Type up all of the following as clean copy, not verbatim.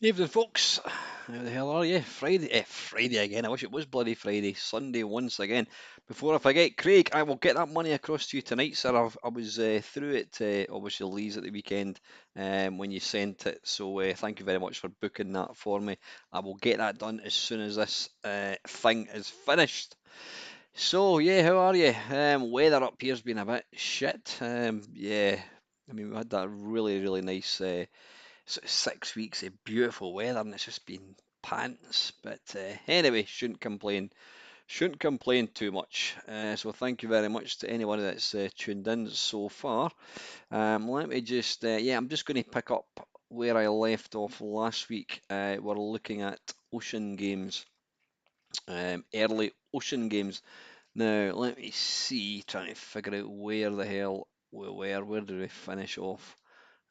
Evening, folks. How the hell are you? Friday, Friday again. I wish it was bloody Friday. Sunday once again. Before I forget, Craig, I will get that money across to you tonight, sir. I was through it, obviously, Lee's at the weekend when you sent it. So thank you very much for booking that for me. I will get that done as soon as this thing is finished. So yeah, how are you? Weather up here's been a bit shit. Yeah, I mean we had that really nice. 6 weeks of beautiful weather and it's just been pants. But anyway, shouldn't complain. Shouldn't complain too much. So thank you very much to anyone that's tuned in so far. Let me just, yeah, I'm just going to pick up where I left off last week. We're looking at ocean games, early ocean games. Now, let me see, trying to figure out where the hell we were. Where did we finish off?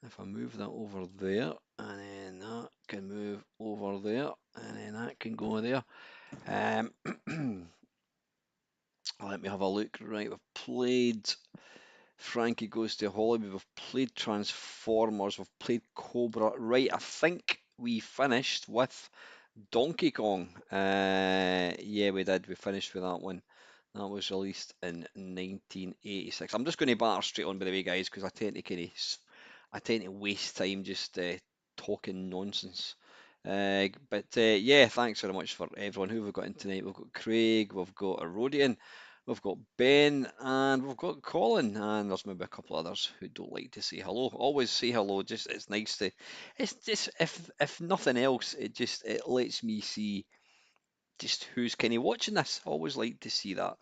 If I move that over there, and then that can move over there, and then that can go there. Um, Let me have a look. Right, we've played Frankie Goes to Hollywood, we've played Transformers, we've played Cobra. Right, I think we finished with Donkey Kong. Yeah, we did. We finished with that one. That was released in 1986. I'm just going to batter straight on by the way, guys, because I tend to waste time just talking nonsense. But yeah, thanks very much for everyone who we've got in tonight. We've got Craig, we've got Erodian, we've got Ben, and we've got Colin, and there's maybe a couple others who don't like to say hello. Always say hello. Just it's nice to. It's just if nothing else, it lets me see just who's kind of watching this. Always like to see that.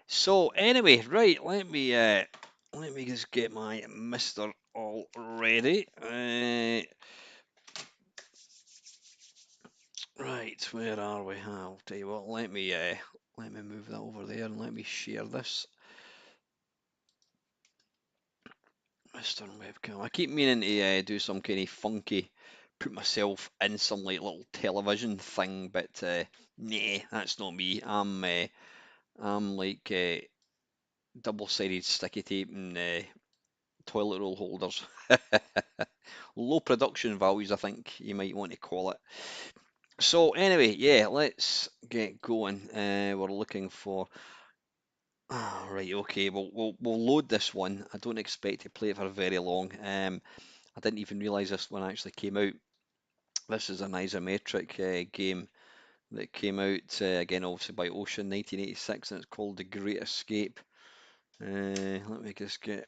So anyway, right, let me just get my Mister all ready. Right, where are we? I'll tell you what. Let me move that over there and let me share this. Mr. Webcam. I keep meaning to do some kind of funky, put myself in some like little television thing, but nah, that's not me. I'm like double-sided sticky tape and toilet roll holders. Low production values, I think you might want to call it. So anyway, yeah, let's get going. We're looking for. Ah, right, okay. We'll load this one. I don't expect to play it for very long. I didn't even realise this one actually came out. This is an isometric game that came out again, obviously by Ocean 1986, and it's called The Great Escape. Let me just get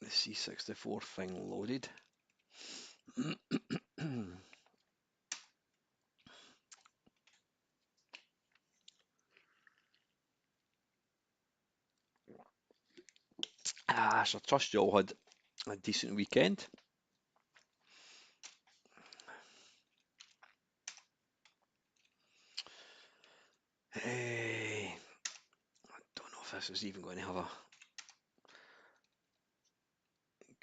the C64 thing loaded. So I trust you all had a decent weekend. I don't know if this is even going to have a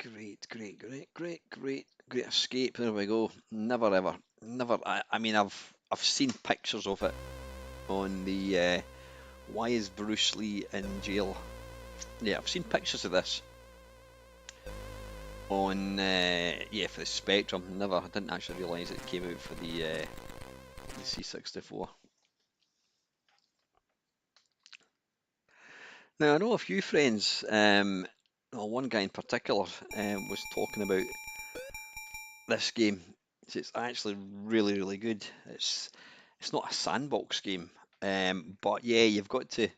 great escape. There we go. Never ever, never. I mean, I've seen pictures of it on the Why is Bruce Lee in jail? Yeah, I've seen pictures of this on yeah, for the Spectrum. I didn't actually realise it came out for the C64. Now I know a few friends. Well, one guy in particular was talking about this game. It's actually really good. It's not a sandbox game, but yeah, you've got to.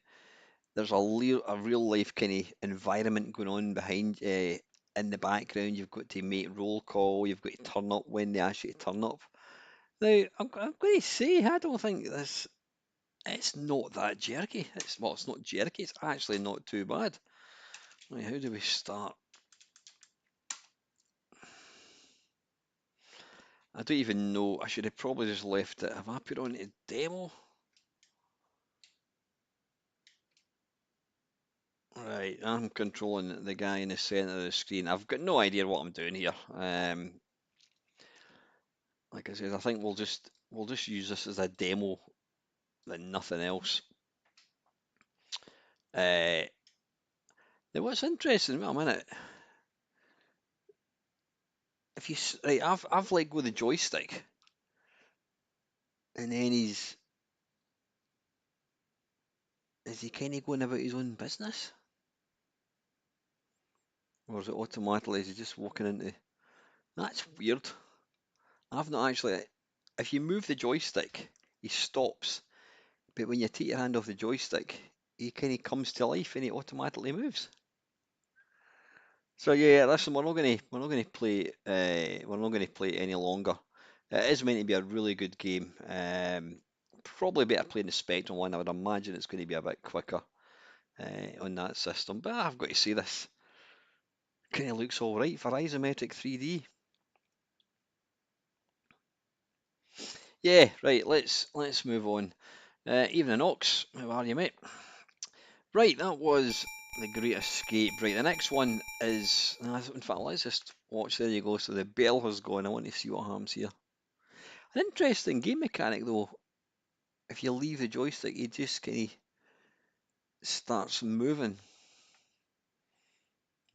There's a real life kind of environment going on behind in the background. You've got to make roll call. You've got to turn up when they ask you to turn up. Now, I'm going to say I don't think this. It's not that jerky. It's not jerky. It's actually not too bad. Right, how do we start? I don't even know. I should have probably just left it. Have I put on a demo? Right, I'm controlling the guy in the center of the screen. I've got no idea what I'm doing here. Like I said, I think we'll just use this as a demo than nothing else. Now, what's interesting? Wait a minute. If you right, I've let go the joystick. And then is he kind of going about his own business? Or is it automatically, is he just walking into... That's weird. I've not actually... If you move the joystick, he stops. But when you take your hand off the joystick, he kind of comes to life and he automatically moves. So yeah, listen, we're not gonna play it any longer. It is meant to be a really good game. Probably better playing the Spectrum one. I would imagine it's going to be a bit quicker on that system. But I've got to say this kind of looks all right for isometric 3D. Yeah, right. Let's move on. Evening Ox, how are you, mate? Right, that was the Great Escape. Right, the next one is. In fact, let's just watch. There you go. So the bell has gone. I want to see what happens here. An interesting game mechanic, though. If you leave the joystick, it just kind of starts moving.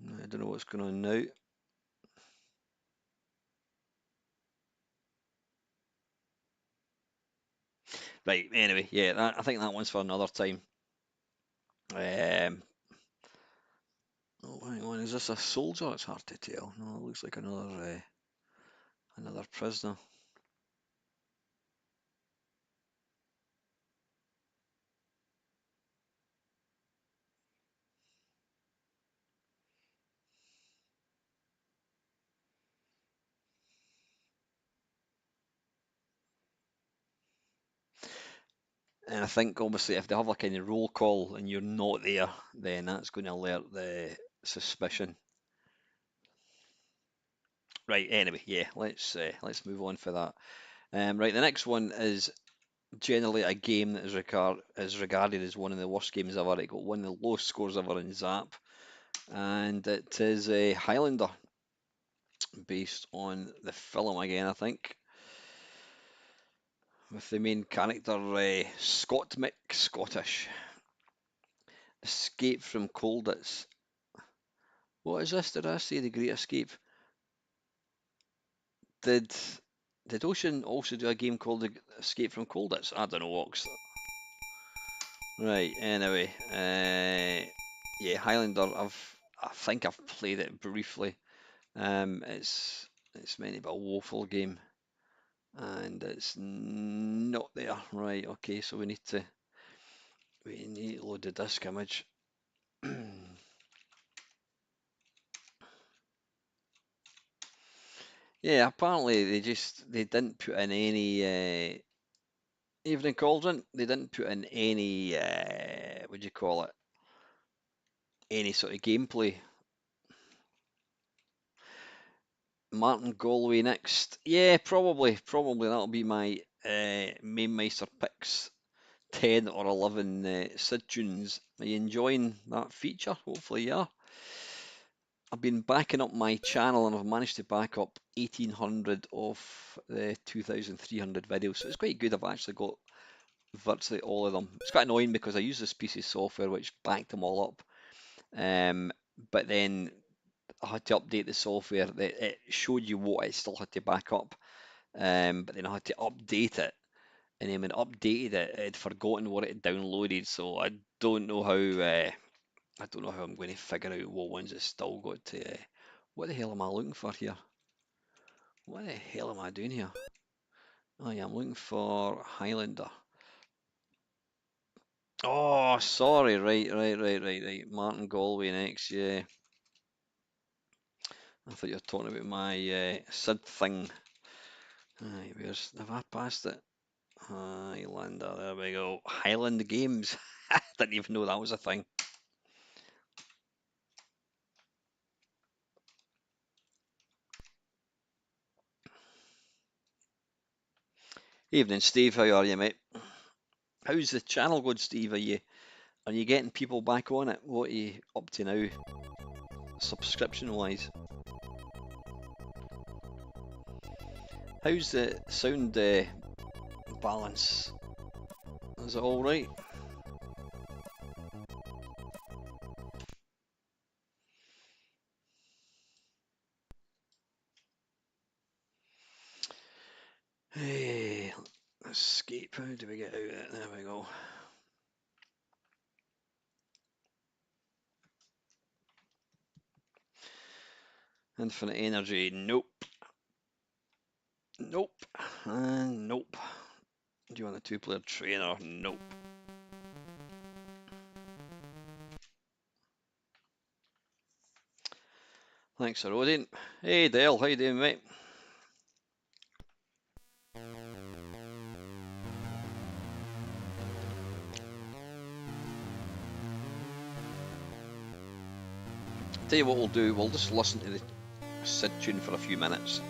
I don't know what's going on now. Right, anyway, yeah, I think that one's for another time. Oh, hang on, is this a soldier? It's hard to tell. No, it looks like another prisoner. And I think obviously if they have a kind of roll call and you're not there, then that's going to alert the suspicion. Right. Anyway, yeah. Let's move on for that. Right. The next one is generally a game that is regarded as one of the worst games ever. It got one of the lowest scores ever in Zap, and it is a Highlander, based on the film again, I think, with the main character Scott Scottish. Escape from Colditz. What is this? Did I say the Great Escape? Did did Ocean also do a game called the Escape from Colditz? I don't know, Ox. Right. Anyway, yeah, Highlander. I think I've played it briefly. It's meant to be a woeful game, and it's not there. Right. Okay. So we need to load the disk image. Yeah. Apparently they didn't put in any Evening Cauldron. They didn't put in any what do you call it? Any sort of gameplay. Martin Galway next. Yeah, probably that'll be my main Meister picks. 10 or 11 Sid tunes. Are you enjoying that feature? Hopefully you are. I've been backing up my channel and I've managed to back up 1800 of the 2300 videos. So it's quite good. I've actually got virtually all of them. It's quite annoying because I use this piece of software which backed them all up. But then I had to update the software that it showed you what it still had to back up. But then I had to update it. And then when it updated it, it had forgotten what it had downloaded. So I don't know how I'm going to figure out what ones it's still got to. What the hell am I looking for here? What the hell am I doing here? Oh yeah, I'm looking for Highlander. Oh, sorry. Right. Martin Galway next. Yeah, I thought you were talking about my Sid thing. Aye, have I passed it? Highlander. There we go. Highland Games. Didn't even know that was a thing. Evening, Steve. How are you, mate? How's the channel going, Steve? Are you getting people back on it? What are you up to now, subscription wise? How's the sound balance? Is it all right? Hey, let's escape. How do we get out of it? There we go. Infinite energy. Nope. Nope. And nope. Do you want a two-player trainer? Nope. Thanks for Odin. Hey Dale, how you doing, mate? Tell you what we'll do, we'll just listen to the Sid tune for a few minutes,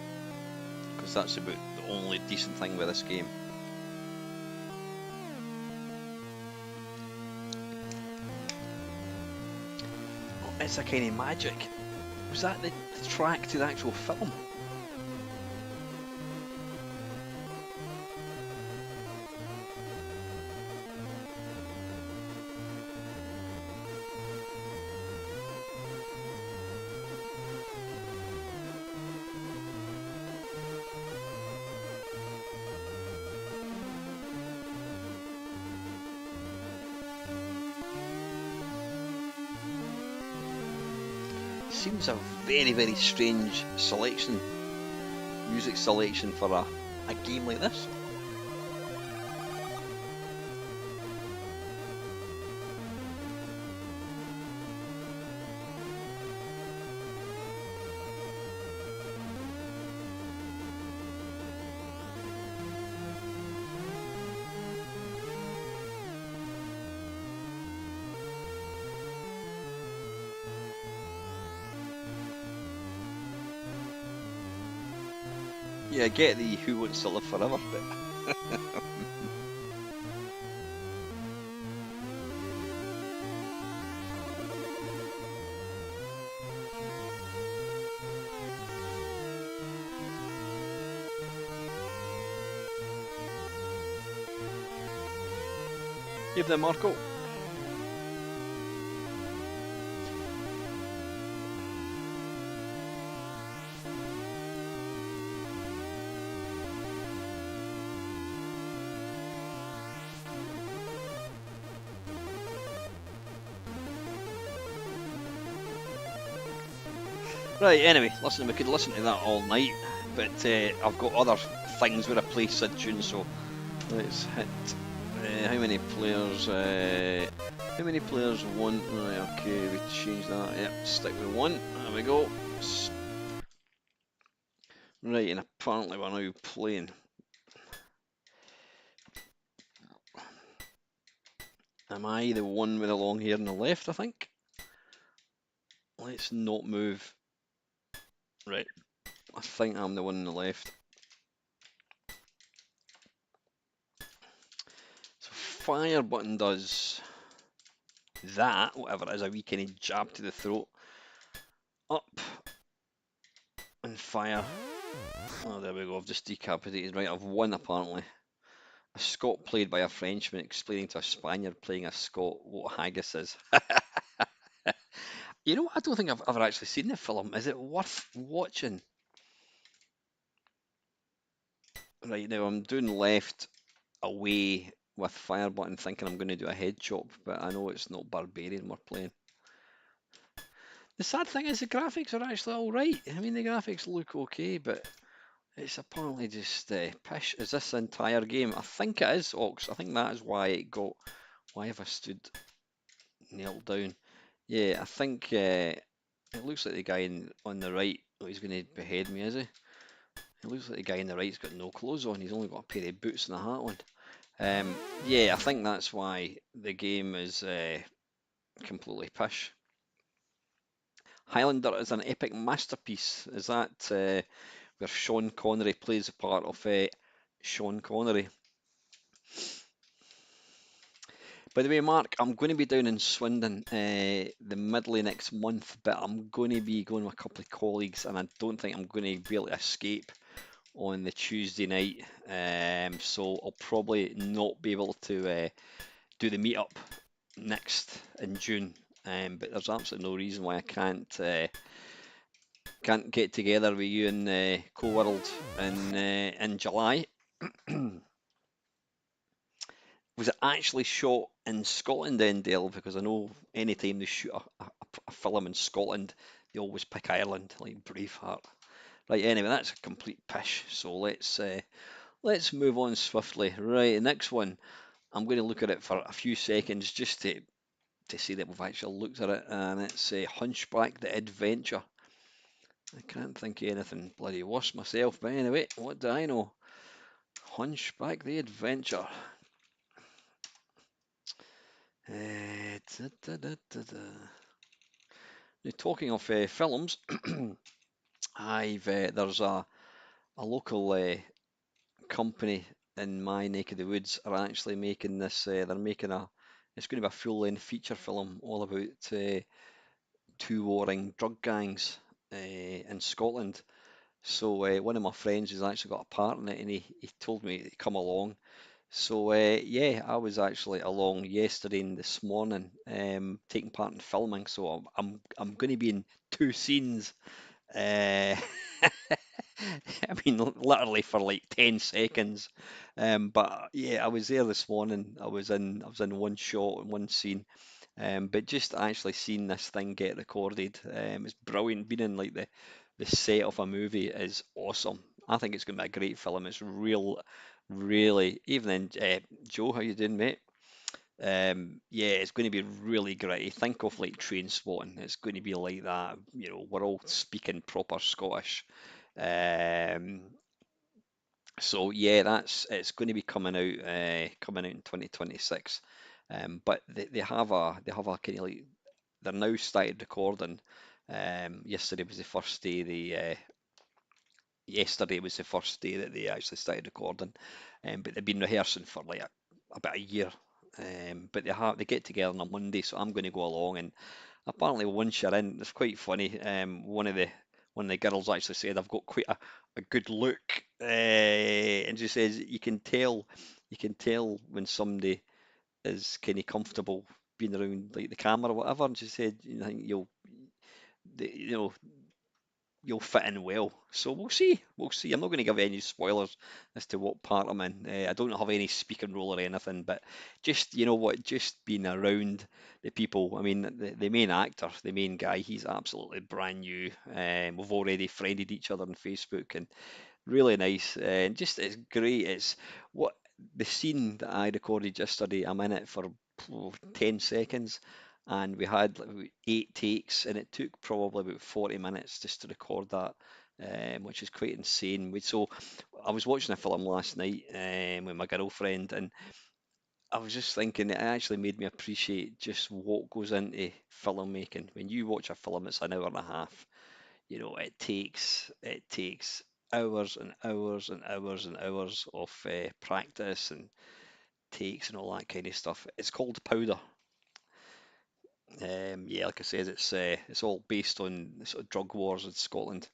because that's about the only decent thing with this game. Oh, it's a kind of magic. Was that the track to the actual film? Seems a very, very strange selection, music selection for a game like this. Yeah, I get the Who Wants to Live Forever bit. Give them Marco. Right, anyway, listen, we could listen to that all night, but I've got other things where I play Sid tunes, so let's hit how many players, one, right, okay, we change that, yep, stick with one, there we go. Right, and apparently we're now playing. Am I the one with the long hair on the left, I think? Let's not move. Right, I think I'm the one on the left. So fire button does that, whatever it is, a wee kind of jab to the throat. Up and fire. Oh, there we go, I've just decapitated. Right, I've won apparently. A Scot played by a Frenchman explaining to a Spaniard playing a Scot what haggis is. You know, I don't think I've ever actually seen the film. Is it worth watching? Right, now I'm doing left away with fire button thinking I'm going to do a head chop, but I know it's not Barbarian we're playing. The sad thing is the graphics are actually alright. I mean, the graphics look okay, but it's apparently just pish. Is this entire game? I think it is, Ox. I think that is why it got... Why have I stood knelt down? Yeah, I think it looks like the guy on the right... Oh, he's going to behead me, is he? It looks like the guy on the right's got no clothes on. He's only got a pair of boots and a hat on. Yeah, I think that's why the game is completely pish. Highlander is an epic masterpiece. Is that where Sean Connery plays the part of Sean Connery? By the way, Mark, I'm going to be down in Swindon the middle of next month, but I'm going to be going with a couple of colleagues, and I don't think I'm going to be able to escape on the Tuesday night. So I'll probably not be able to do the meetup next in June. But there's absolutely no reason why I can't get together with you in Co-World in July. Was it actually shot in Scotland then, Dale? Because I know any time they shoot a film in Scotland, they always pick Ireland, like Braveheart. Right, anyway, that's a complete pish. So let's move on swiftly. Right, the next one, I'm going to look at it for a few seconds just to see that we've actually looked at it, and it's Hunchback the Adventure. I can't think of anything bloody worse myself, but anyway, what do I know? Hunchback the Adventure. Now, talking of films, there's a local company in my neck of the woods are actually making this. They're making it's going to be a full-length feature film all about two warring drug gangs in Scotland. So one of my friends has actually got a part in it, and he told me to come along. So yeah, I was actually along yesterday and this morning, taking part in filming. So I'm going to be in two scenes. Uh, I mean, literally for like 10 seconds. But yeah, I was there this morning. I was in one shot and one scene. But just actually seeing this thing get recorded, it's brilliant. Being in like the set of a movie is awesome. I think it's going to be a great film. It's really. Evening, Joe. How you doing, mate? Yeah, it's going to be really gritty. Think of like Train Spotting. It's going to be like that. We're all speaking proper Scottish. Um, so yeah, it's going to be coming out in 2026. But they have a kind of like they're now started recording. Yesterday was the first day yesterday was the first day that they actually started recording, but they've been rehearsing for like about a year. But they get together on a Monday, so I'm going to go along. And apparently, once you're in, it's quite funny. One of the girls actually said I've got quite a good look, and she says you can tell when somebody is kind of comfortable being around like the camera or whatever. And she said, I think the- you know you'll fit in well. So we'll see. We'll see. I'm not going to give any spoilers as to what part I'm in. I don't have any speaking role or anything, but just you know what, just being around the people. I mean, the main actor, the main guy, he's absolutely brand new. We've already friended each other on Facebook, and really nice. And just it's great. It's what the scene that I recorded yesterday. I'm in it for 10 seconds, and we had like 8 takes, and it took probably about 40 minutes just to record that, which is quite insane. So I was watching a film last night with my girlfriend, and I was just thinking it actually made me appreciate just what goes into filmmaking. When you watch a film, it's an hour and a half. It takes hours and hours and hours and hours of practice and takes and all that kind of stuff. It's called powder. Yeah, like I said, it's all based on the sort of drug wars in Scotland.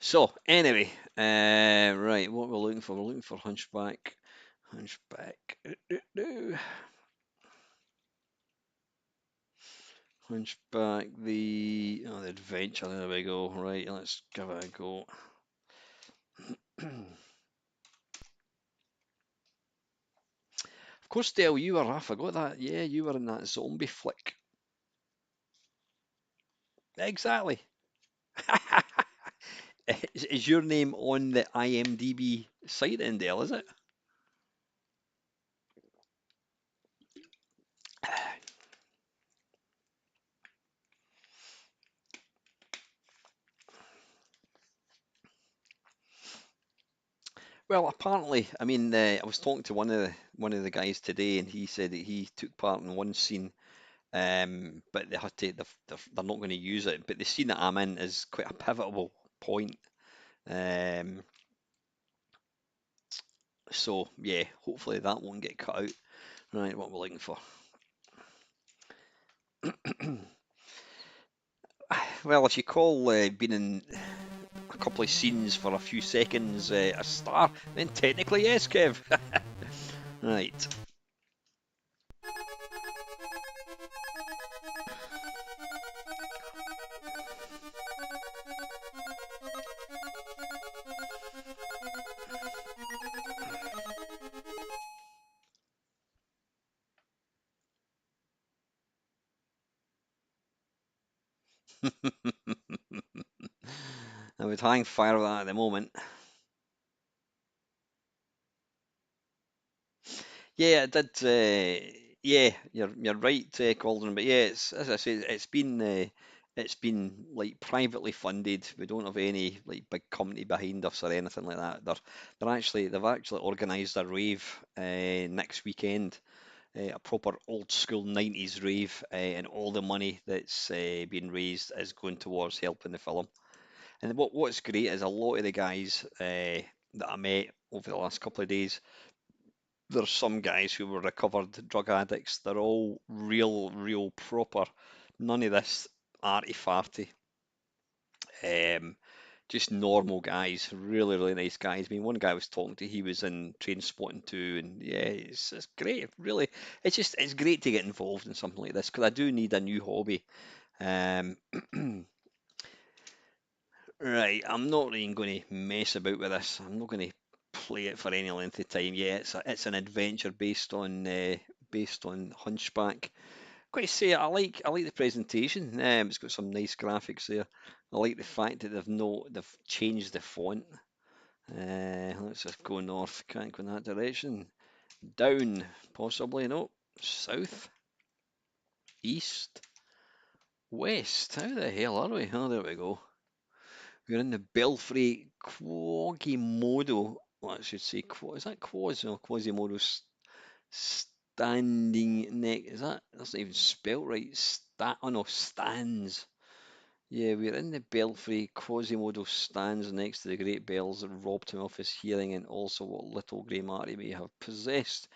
So anyway, right, what we're looking for? We're looking for Hunchback. Hunchback. Hunchback. The adventure. There we go. Right, let's give it a go. Of course, Dale, I forgot that. Yeah, you were in that zombie flick. Exactly. Is your name on the IMDb site then, Dale, is it? Well, apparently, I mean, I was talking to one of the guys today, and he said that he took part in one scene, but they had to, they're not going to use it. But the scene that I'm in is quite a pivotal point. Um, so yeah, hopefully that won't get cut out. Right, what we're looking for. Well, if you call being in a couple of scenes for a few seconds a star, then technically yes, Kev. Right. I would hang fire with that at the moment. Yeah, I did. Yeah, you're right, Calden. But yeah, it's as I said, it's been like privately funded. We don't have any like big company behind us or anything like that. They've actually organised a rave next weekend, a proper old school 90s rave, and all the money that's being raised is going towards helping the film. And what's great is a lot of the guys that I met over the last couple of days, there's some guys who were recovered drug addicts. They're all real proper. None of this arty farty. Um, just normal guys, really nice guys. I mean, one guy I was talking to, he was in Train Spotting 2, and yeah, it's great. Really, it's great to get involved in something like this because I do need a new hobby. Um, right, I'm not even going to mess about with this. I'm not going to play it for any length of time. Yeah, it's an adventure based on Hunchback. Got to say, I like the presentation. It's got some nice graphics there. I like the fact that they've changed the font. Let's just go north. Can't go in that direction. Down, possibly. No, south, east, west. How the hell are we? Oh, there we go. We're in the Belfry Quagimodo. Well, I should say, is that Quas? No, Quasimodo standing neck. Is that? That's not even spelt right. Oh no, stands. Yeah, we're in the Belfry. Quasimodo stands next to the great bells that robbed him of his hearing and also what little grey matter he may have possessed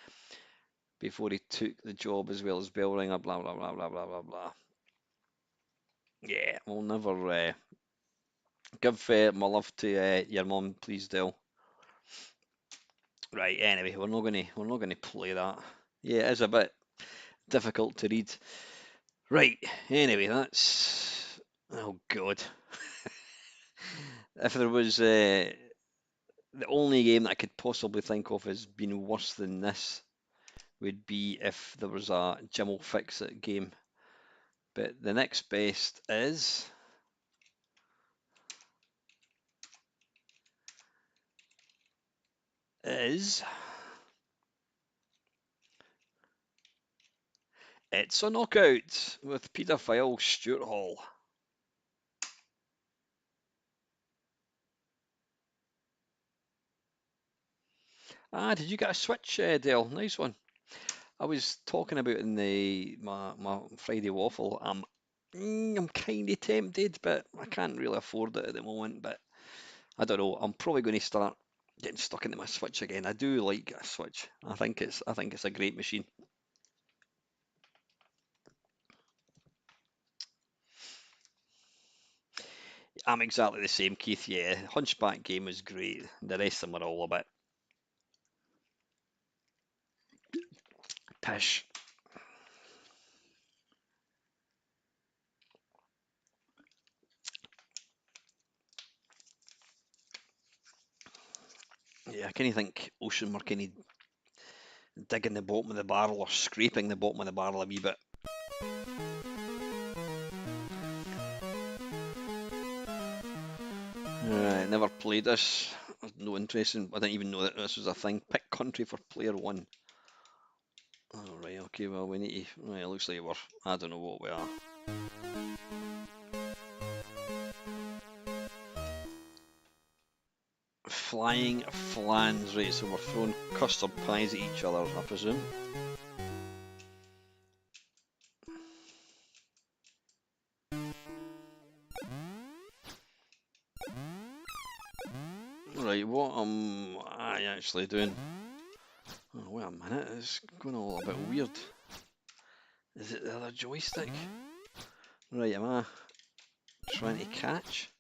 before he took the job as well as bell ringer. Blah blah blah blah blah blah blah. Yeah, we'll never give my love to your mum, please, Dell. Right. Anyway, we're not gonna play that. Yeah, it is a bit difficult to read. Right. Anyway, that's oh god. If there was the only game that I could possibly think of as being worse than this would be if there was a Jim will fix it game. But the next best is It's a Knockout with Peter File, Stuart Hall. Ah, did you get a Switch, Dale? Nice one. I was talking about in my Friday waffle. I'm kind of tempted, but I can't really afford it at the moment. But I don't know. I'm probably going to start getting stuck into my Switch again. I do like a Switch. I think it's a great machine. I'm exactly the same, Keith. Yeah, Hunchback game was great. The rest of them are all a bit pish. Yeah, I kind of think Ocean were kind of digging the bottom of the barrel or scraping the bottom of the barrel a wee bit. Never played this. No interest in. I didn't even know that this was a thing. Pick country for player one. Oh, right, okay, well, we need to. Right, it looks like we're. I don't know what we are. Flying flans, right, so we're throwing custard pies at each other, I presume. Right, what am I actually doing? Oh, wait a minute, it's going all a bit weird. Is it the other joystick? Right, am I trying to catch?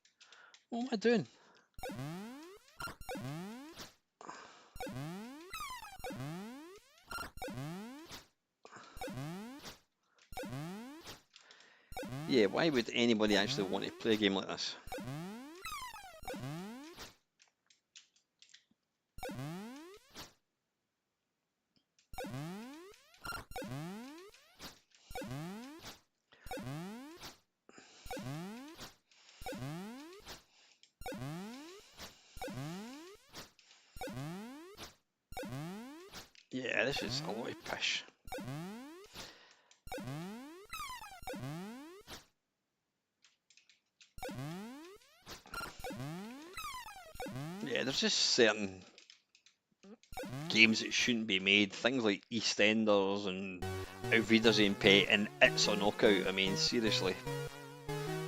What am I doing? Yeah, why would anybody actually want to play a game like this? Yeah, this is a lot of pish. Yeah, there's just certain games that shouldn't be made. Things like EastEnders and Auf Wiedersehen Pet and It's a Knockout. I mean, seriously.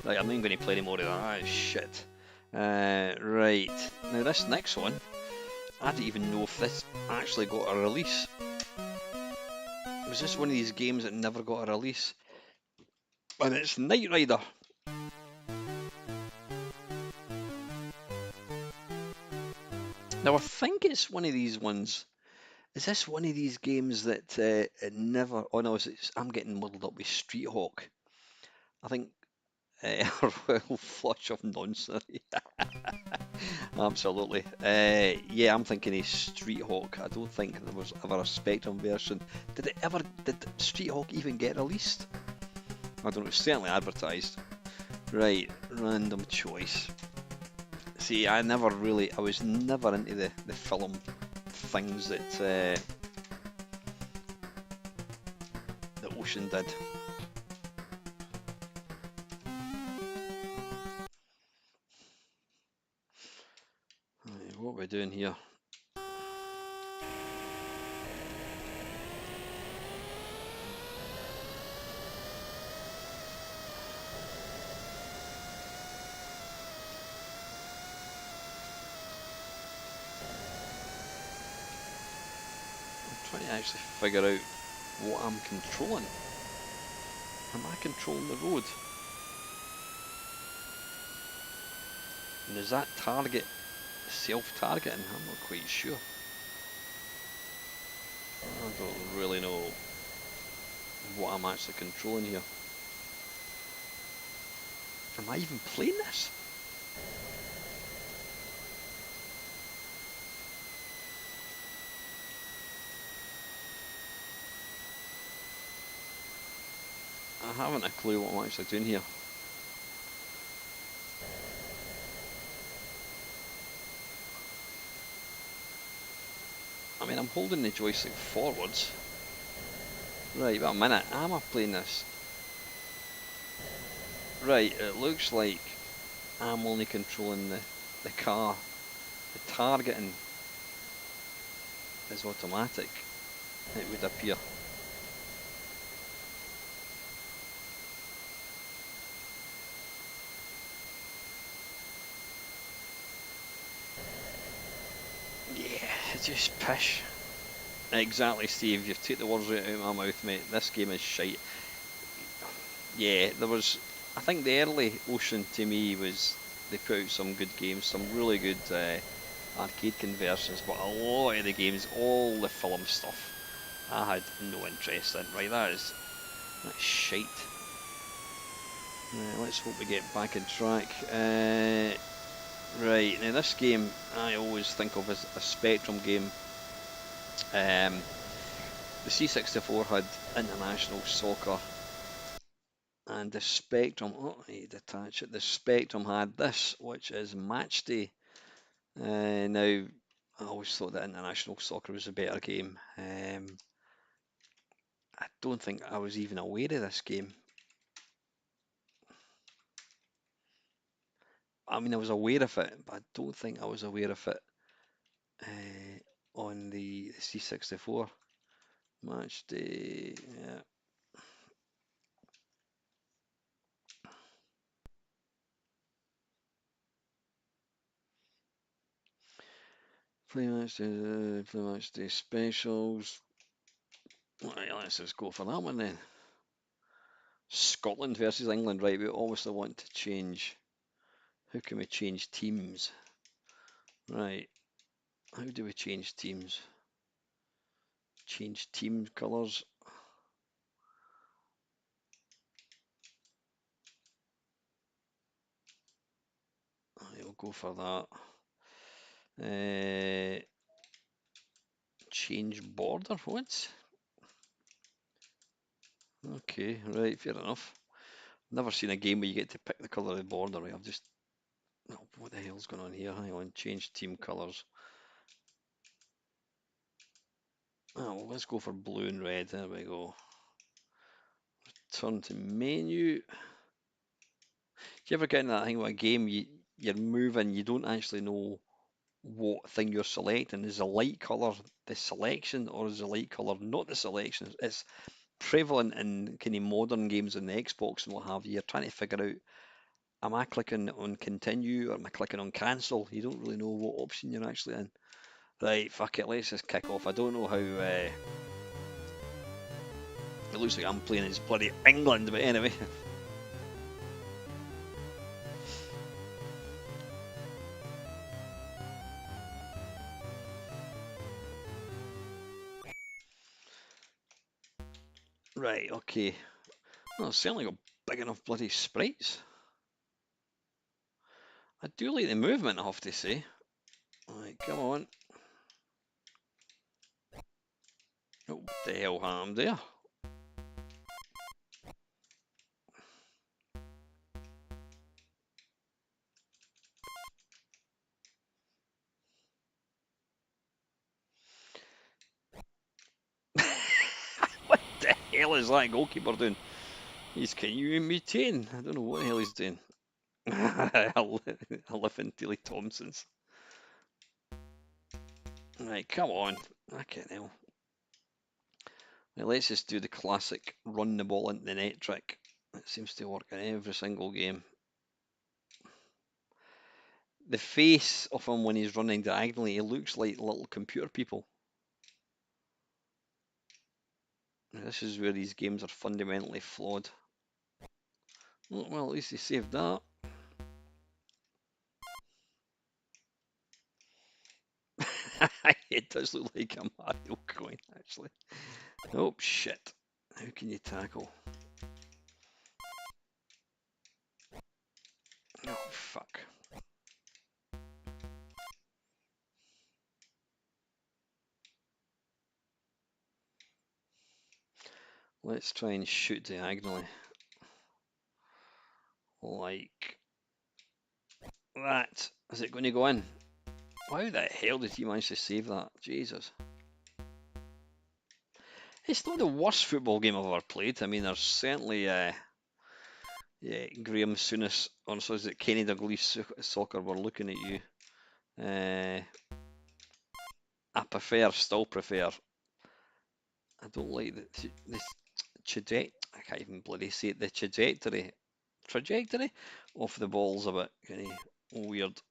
Right, I'm not going to play any more of that. Ah, shit. Right. Now this next one, I don't even know if this actually got a release. Was this one of these games that never got a release? And it's Knight Rider. Now I think it's one of these ones. Is this one of these games that it never? Oh no, I'm getting muddled up with Street Hawk. I think a royal flush of nonsense. Absolutely. Yeah, I'm thinking of Street Hawk. I don't think there was ever a Spectrum version. Did Street Hawk even get released? I don't know, it's certainly advertised. Right, random choice. See, I was never into the film things that Ocean did. Right, what are we doing here? I'm trying to actually figure out what I'm controlling. Am I controlling the road? And is that target self-targeting? I'm not quite sure. I don't really know what I'm actually controlling here. Am I even playing this? I haven't a clue what I'm actually doing here. I mean, I'm holding the joystick forwards. Right, but a minute, am I playing this? Right, it looks like I'm only controlling the car. The targeting is automatic, it would appear. Yeah, it's just pish. Exactly, Steve, you've taken the words right out of my mouth, mate. This game is shite. Yeah, I think the early Ocean to me was, they put out some good games, some really good arcade conversions, but a lot of the games, all the film stuff, I had no interest in. Right, that's shite. Right, let's hope we get back on track. Right, now this game I always think of as a Spectrum game. The C64 had international soccer, and the Spectrum, oh, I need to attach it. The Spectrum had this, which is Matchday. Now, I always thought that international soccer was a better game. I don't think I was even aware of this game. I mean, I was aware of it, but I don't think I was aware of it on the C64. Matchday, yeah. Play Matchday specials. Right, let's just go for that one then. Scotland versus England, right? We obviously want to change. How can we change teams? Right, how do we change teams? Change team colours. I'll go for that. Change border, what? Okay, right, fair enough. Never seen a game where you get to pick the colour of the border, right? I've just, oh, what the hell's going on here? Hang on, change team colours. Oh, well, let's go for blue and red. There we go. Turn to menu. Do you ever get in that thing with a game you're moving, you don't actually know what thing you're selecting? Is the light colour the selection, or is the light colour not the selection? It's prevalent in kind of modern games on the Xbox and what have you. You're trying to figure out, am I clicking on continue or am I clicking on cancel? You don't really know what option you're actually in. Right, fuck it, let's just kick off. I don't know how. It looks like I'm playing as bloody England, but anyway. Right, okay. Well, it's certainly got big enough bloody sprites. I do like the movement, I have to say. Right, come on. Oh, what the hell happened there? What the hell is that goalkeeper doing? He's continuing mutating. I don't know what the hell he's doing. I live in Tilly Thompson's. Right, come on. Okay, now. Right, let's just do the classic run the ball into the net trick. It seems to work in every single game. The face of him when he's running diagonally, he looks like little computer people. This is where these games are fundamentally flawed. Well, at least he saved that. It does look like a Mario coin, actually. Oh, shit. How can you tackle? Oh, fuck. Let's try and shoot diagonally. Like that. Is it going to go in? How the hell did he manage to save that? Jesus. It's not the worst football game I've ever played. I mean, there's certainly yeah, Graham Souness, or so is it Kenny Dalglish Soccer, we're looking at you. I still prefer. I don't like the trajectory. I can't even bloody say it. The trajectory of the ball's a bit kind of weird.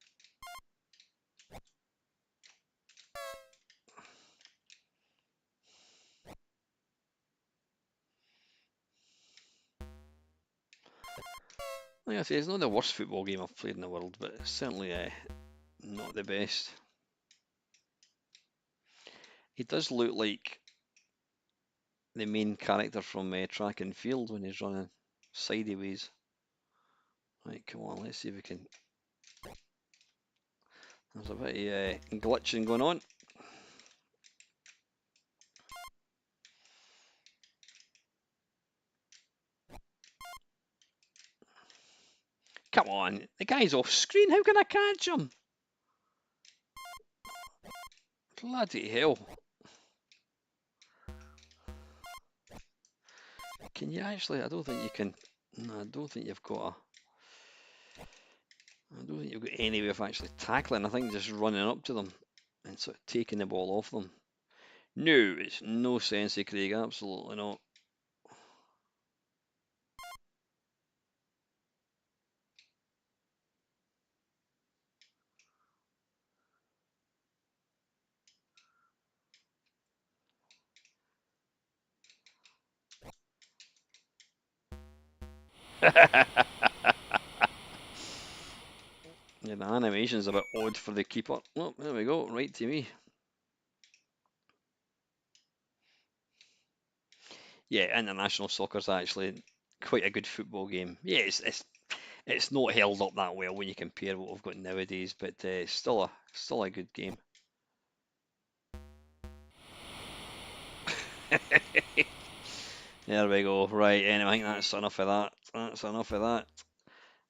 Like I say, it's not the worst football game I've played in the world, but it's certainly not the best. He does look like the main character from Track and Field when he's running sideways. Right, come on, let's see if we can. There's a bit of glitching going on. Come on, the guy's off screen. How can I catch him? Bloody hell. Can you actually? I don't think you can. No, I don't think you've got a. I don't think you've got any way of actually tackling. I think just running up to them and sort of taking the ball off them. No, it's no sense, Craig. Absolutely not. Yeah, the animation's a bit odd for the keeper. Oh, there we go. Right to me. Yeah, international soccer's actually quite a good football game. Yeah, it's not held up that well when you compare what we've got nowadays, but still a good game. There we go. Right, anyway, I think that's enough of that. That's enough of that.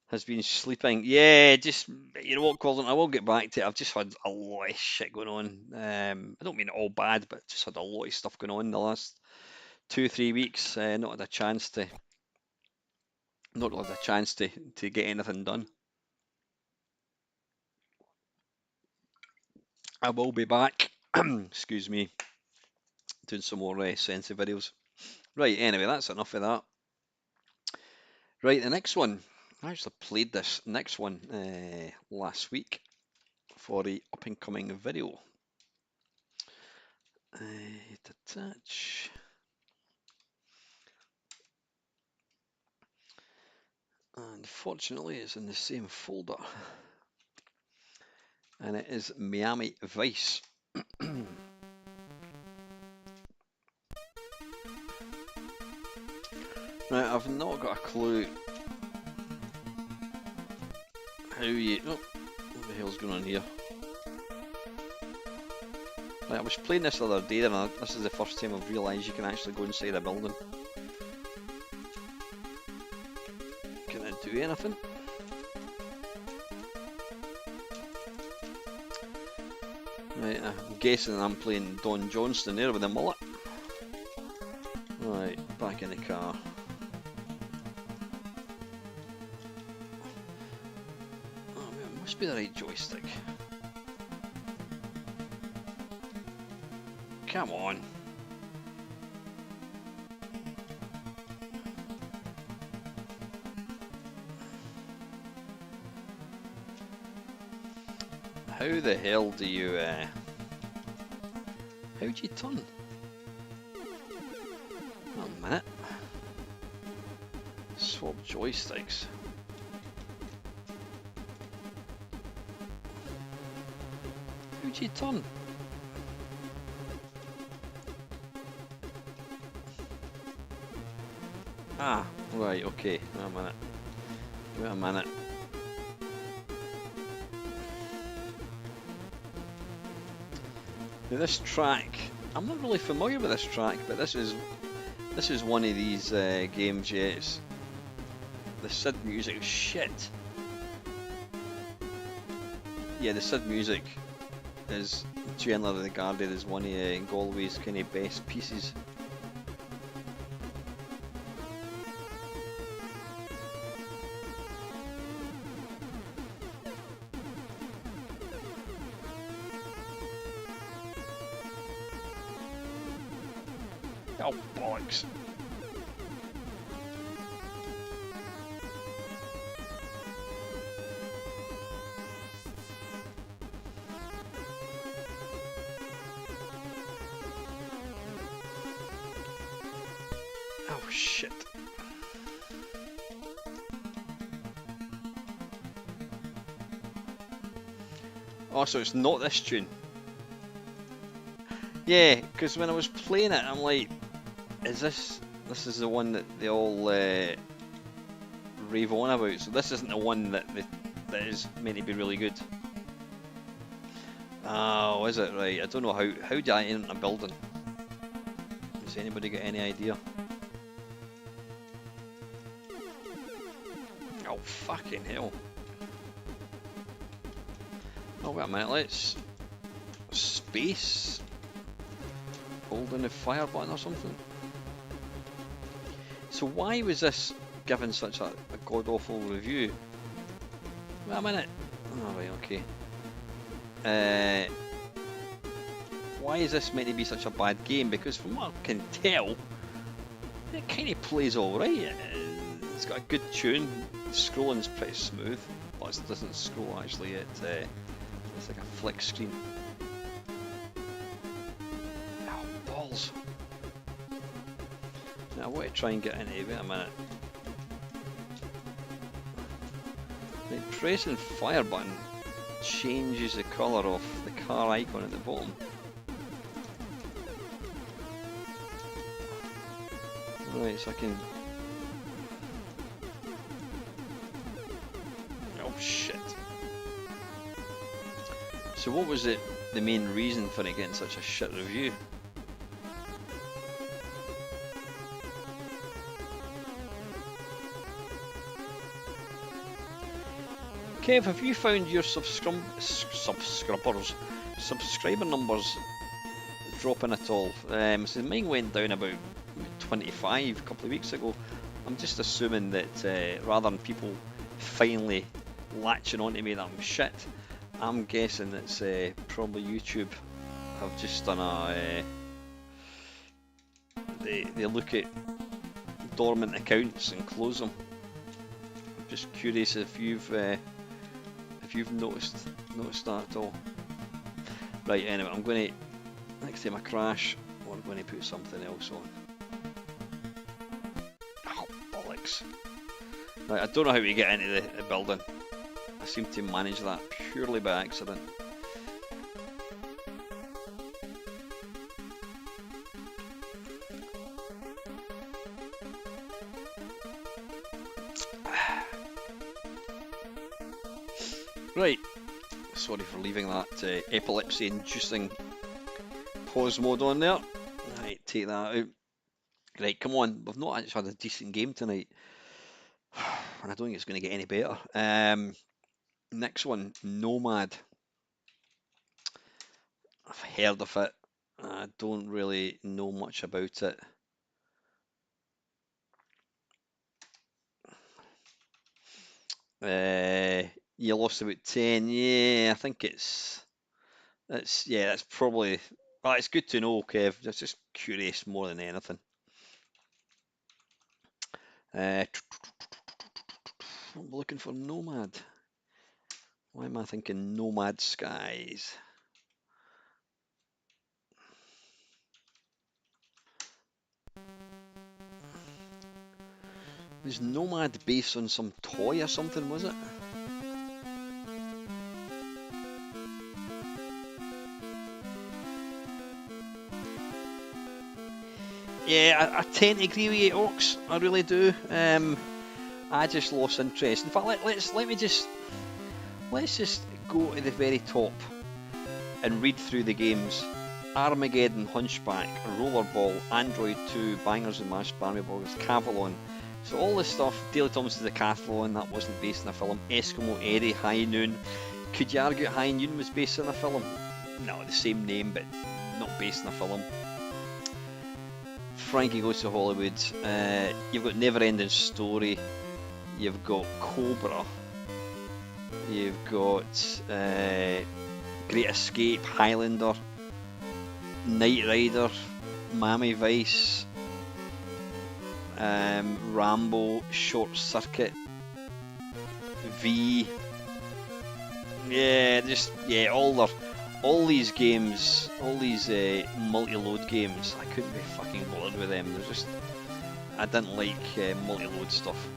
has been sleeping. Yeah, just, you know what, Colin, I will get back to it. I've just had a lot of shit going on. I don't mean it all bad, but just had a lot of stuff going on the last 2 or 3 weeks. Not had a chance to, to get anything done. I will be back. Excuse me, doing some more sensitive videos. Right, anyway, that's enough of that. Right, the next one. I actually played this next one last week for the up and coming video. Detach. Unfortunately, it's in the same folder, and it is Miami Vice. Now, I've not got a clue how you. Oh, what the hell's going on here? Right, I was playing this the other day, and this is the first time I've realised you can actually go inside a building. Can I do anything? Right, I'm guessing I'm playing Don Johnston there with a mullet. Right, back in the car. Oh, it must be the right joystick. Come on. How the hell do you, how do you turn? A minute. Swap joysticks. How do you turn? Ah, right, okay. Wait a minute. Wait a minute. Now this track, I'm not really familiar with this track, but this is one of these games. Yeah, it's the SID music is shit. Yeah, the SID music is generally regarded as one of Galway's kind of best pieces. Oh, bollocks. Oh, shit. Oh, so it's not this tune. Yeah, because when I was playing it, I'm like, is this is the one that they all rave on about, so this isn't the one that is meant to be really good. Oh, is it? Right, I don't know how do I enter a building? Does anybody got any idea? Oh, fucking hell. Oh, wait a minute, let's space holding the fire button or something. So why was this given such a god-awful review? Wait a minute. Oh, right, okay. Why is this meant to be such a bad game? Because from what I can tell, it kind of plays alright. It's got a good tune. The scrolling's pretty smooth. But it doesn't scroll actually, it's like a flick screen. Oh, balls. Now I want to try and get into it. Wait a minute. Right, pressing fire button changes the colour of the car icon at the bottom. Right, so I can... Oh shit. So what was the main reason for it getting such a shit review? Kev, have you found your subscriber numbers dropping at all? So mine went down about 25 a couple of weeks ago. I'm just assuming that rather than people finally latching onto me that I'm shit, I'm guessing it's probably YouTube have just done a they look at dormant accounts and close them. I'm just curious if you've noticed that at all. Right, anyway, I'm going to, next time I crash, I'm going to put something else on. Oh, bollocks. Right, I don't know how to get into the building. I seem to manage that purely by accident. Right, sorry for leaving that epilepsy-inducing pause mode on there. Right, take that out. Right, come on, we've not actually had a decent game tonight, and I don't think it's going to get any better. Next one, Nomad. I've heard of it. I don't really know much about it. You lost about 10. Yeah, I think it's that's probably. Well, it's good to know, Kev. It's just curious more than anything. I'm looking for Nomad. Why am I thinking Nomad Skies? Was Nomad based on some toy or something, was it? Yeah, I tend to agree with you, Ox. I really do. I just lost interest. In fact, let's just go to the very top and read through the games. Armageddon, Hunchback, Rollerball, Android 2, Bangers and Mash, Barmy Boggers, Cavalon. So all this stuff, Daily Thomas' Decathlon, that wasn't based on a film. Eskimo Eddie, High Noon. Could you argue High Noon was based on a film? No, the same name, but not based on a film. Frankie Goes to Hollywood. You've got Never Ending Story. You've got Cobra. You've got Great Escape, Highlander, Knight Rider, Miami Vice, Rambo, Short Circuit, V. Yeah, all these games, all these multi-load games. I couldn't be fucking bothered with them. They're just, I didn't like multi-load stuff.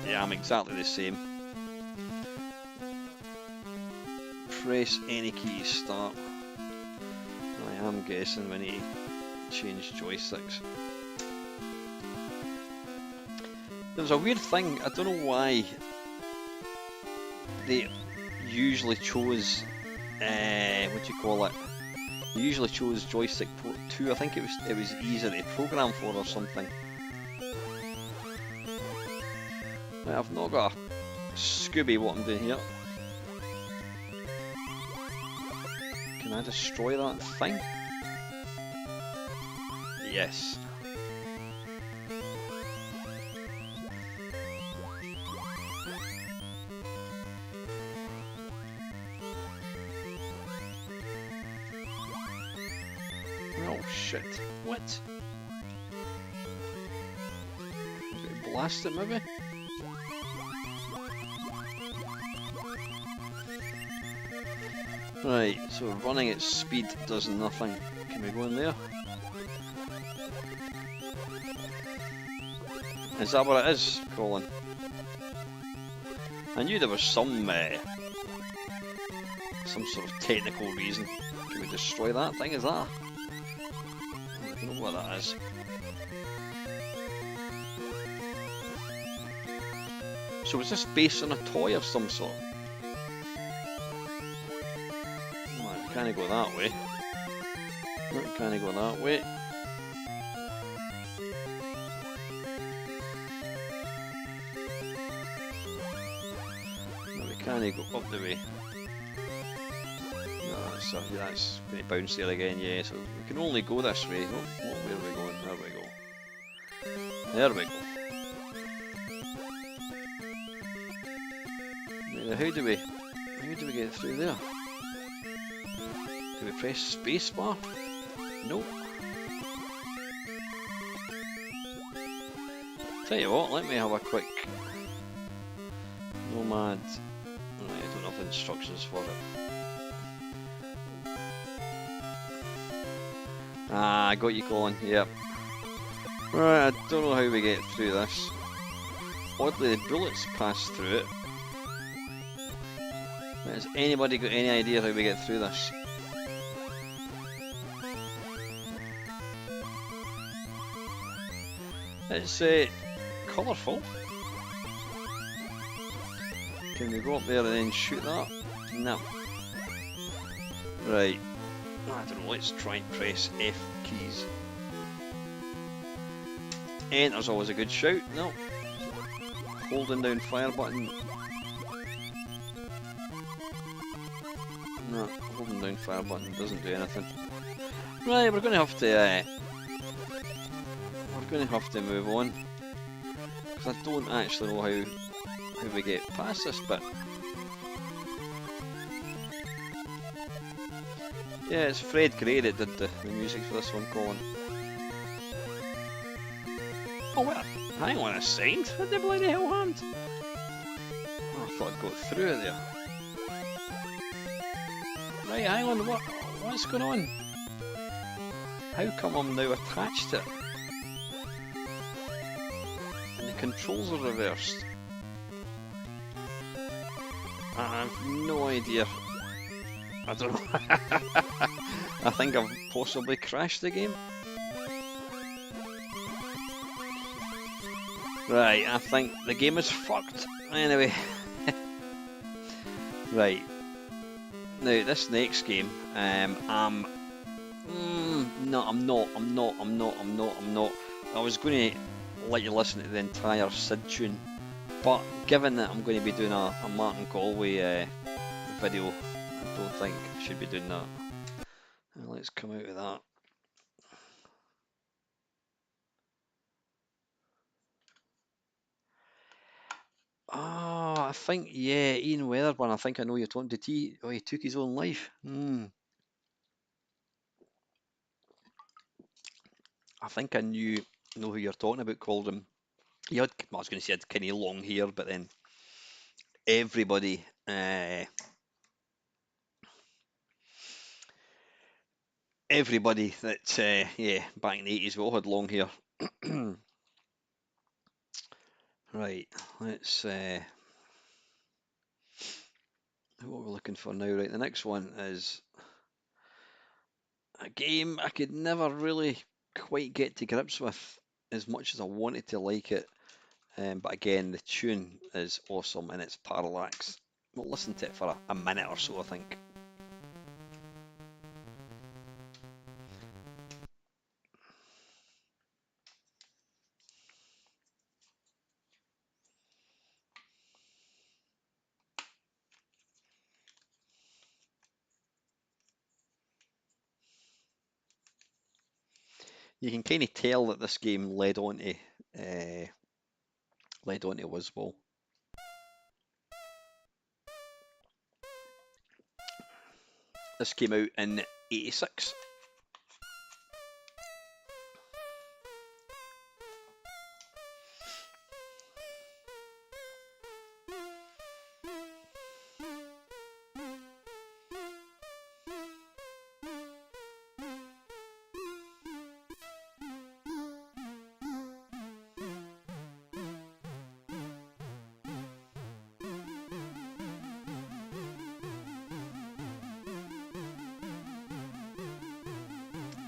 Yeah, I'm exactly the same. Press any key to start. I am guessing we need to change joysticks. There was a weird thing, I don't know why they usually chose, what do you call it? They usually chose joystick port 2. I think it was easier to program for or something. Right, I've not got a Scooby what I'm doing here. Can I destroy that thing? Yes. Oh shit. What? Blast it maybe? Right, so running at speed does nothing. Can we go in there? Is that what it is, Colin? I knew there was some sort of technical reason. Can we destroy that thing? Is that? I don't know what that is. So is this based on a toy of some sort? Can't go that way. No, can't go that way. No, we Can I go up the way? No, that's going to bounce there again, yeah, so we can only go this way. Oh, where are we going? There we go. There we go. Now, how do we get through there? Do we press spacebar? Nope. Tell you what, let me have a quick Nomad. I don't have instructions for it. Ah, I got you, Colin. Yep. Right, I don't know how we get through this. Oddly, the bullets pass through it. Has anybody got any idea how we get through this? It's colourful. Can we go up there and then shoot that? No. Right. I don't know, let's try and press F keys. Enter's always a good shout. No. Holding down fire button. No, holding down fire button doesn't do anything. Right, we're going to have to move on, because I don't actually know how we get past this bit. Yeah, it's Fred Gray that did the music for this one, Colin. Oh wait, hang on a second, what the bloody hell happened? Oh, I thought I'd got through it there. Right, hang on, what's going on? How come I'm now attached to it? And the controls are reversed. I have no idea. I don't know. I think I've possibly crashed the game. Right, I think the game is fucked. Anyway. Right. Now, this next game, I'm not. I was going to let you listen to the entire Sid tune, but given that I'm going to be doing a Martin Galway video, I don't think I should be doing that. Now, let's come out of that. Oh, I think, yeah, Ian Weatherburn, I think I know you're talking to T. Oh, he took his own life. I think I know who you're talking about, called him. He had, well, I was going to say he had kind of long hair, but then everybody, everybody that, yeah, back in the 80s, we all had long hair. Right, let's, what we're looking for now, right, the next one is a game I could never really quite get to grips with as much as I wanted to like it. But again, the tune is awesome and it's Parallax. We'll listen to it for a minute or so, I think. You can kind of tell that this game led on to Wizball. This came out in '86.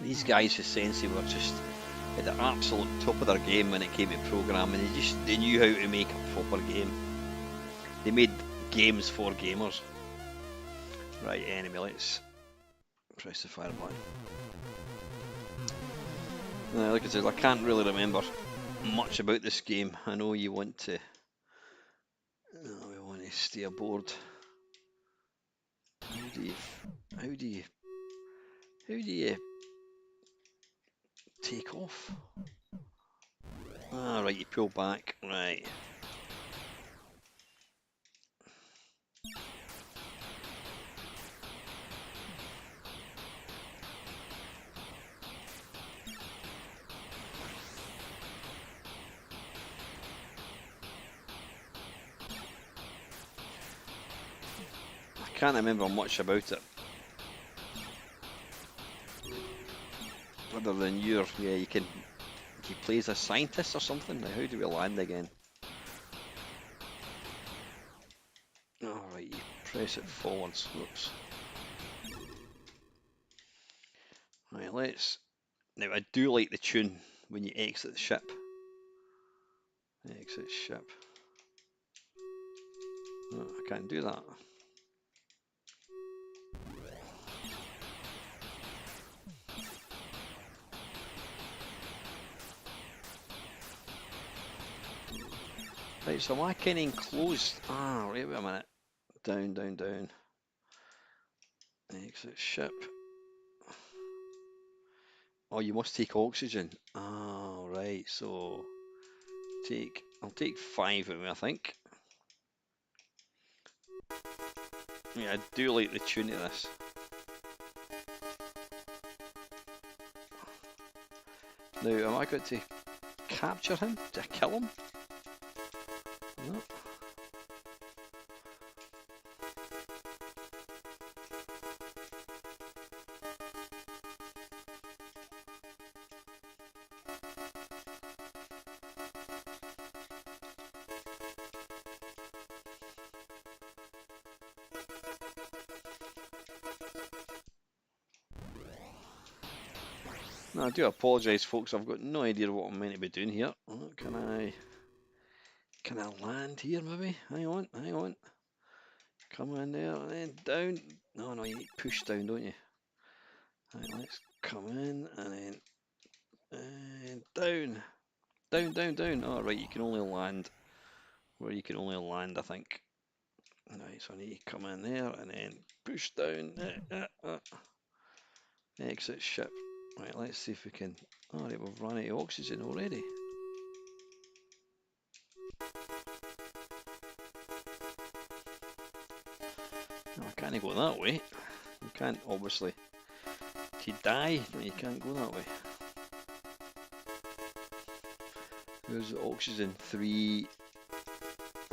These guys essentially were just at the absolute top of their game when it came to programming. They knew how to make a proper game. They made games for gamers. Right, anyway, let's press the fire button. Like I said, I can't really remember much about this game. I know you want to, we want to stay aboard How do you, how do you take off? Ah, right, you pull back, right. I can't remember much about it. Other than yeah, you can, he plays a scientist or something. Now, how do we land again? Alright, you press it forwards. Whoops. Right, let's... Now, I do like the tune when you exit the ship. Exit ship. Oh, I can't do that. Right, so am I kind of enclosed? Ah, wait a minute. Down, down, down. Exit ship. Oh, you must take oxygen. Ah, right, so... I'll take 5 of them, I think. Yeah, I do like the tune of this. Now, am I going to capture him? To kill him? No. No, I do apologise, folks. I've got no idea what I'm meant to be doing here. Can I land here, maybe? Hang on, hang on. Come in there and then down. No, you need to push down, don't you? Right, let's come in and then down. Down, down, down. Oh, right, you can only land where you can only land, I think. Right, so I need to come in there and then push down. Exit ship. Right, let's see if we can... Oh, right, we've run out of oxygen already. No, I can't go that way. You can't, obviously. If you die, no, you can't go that way. There's the oxygen 3.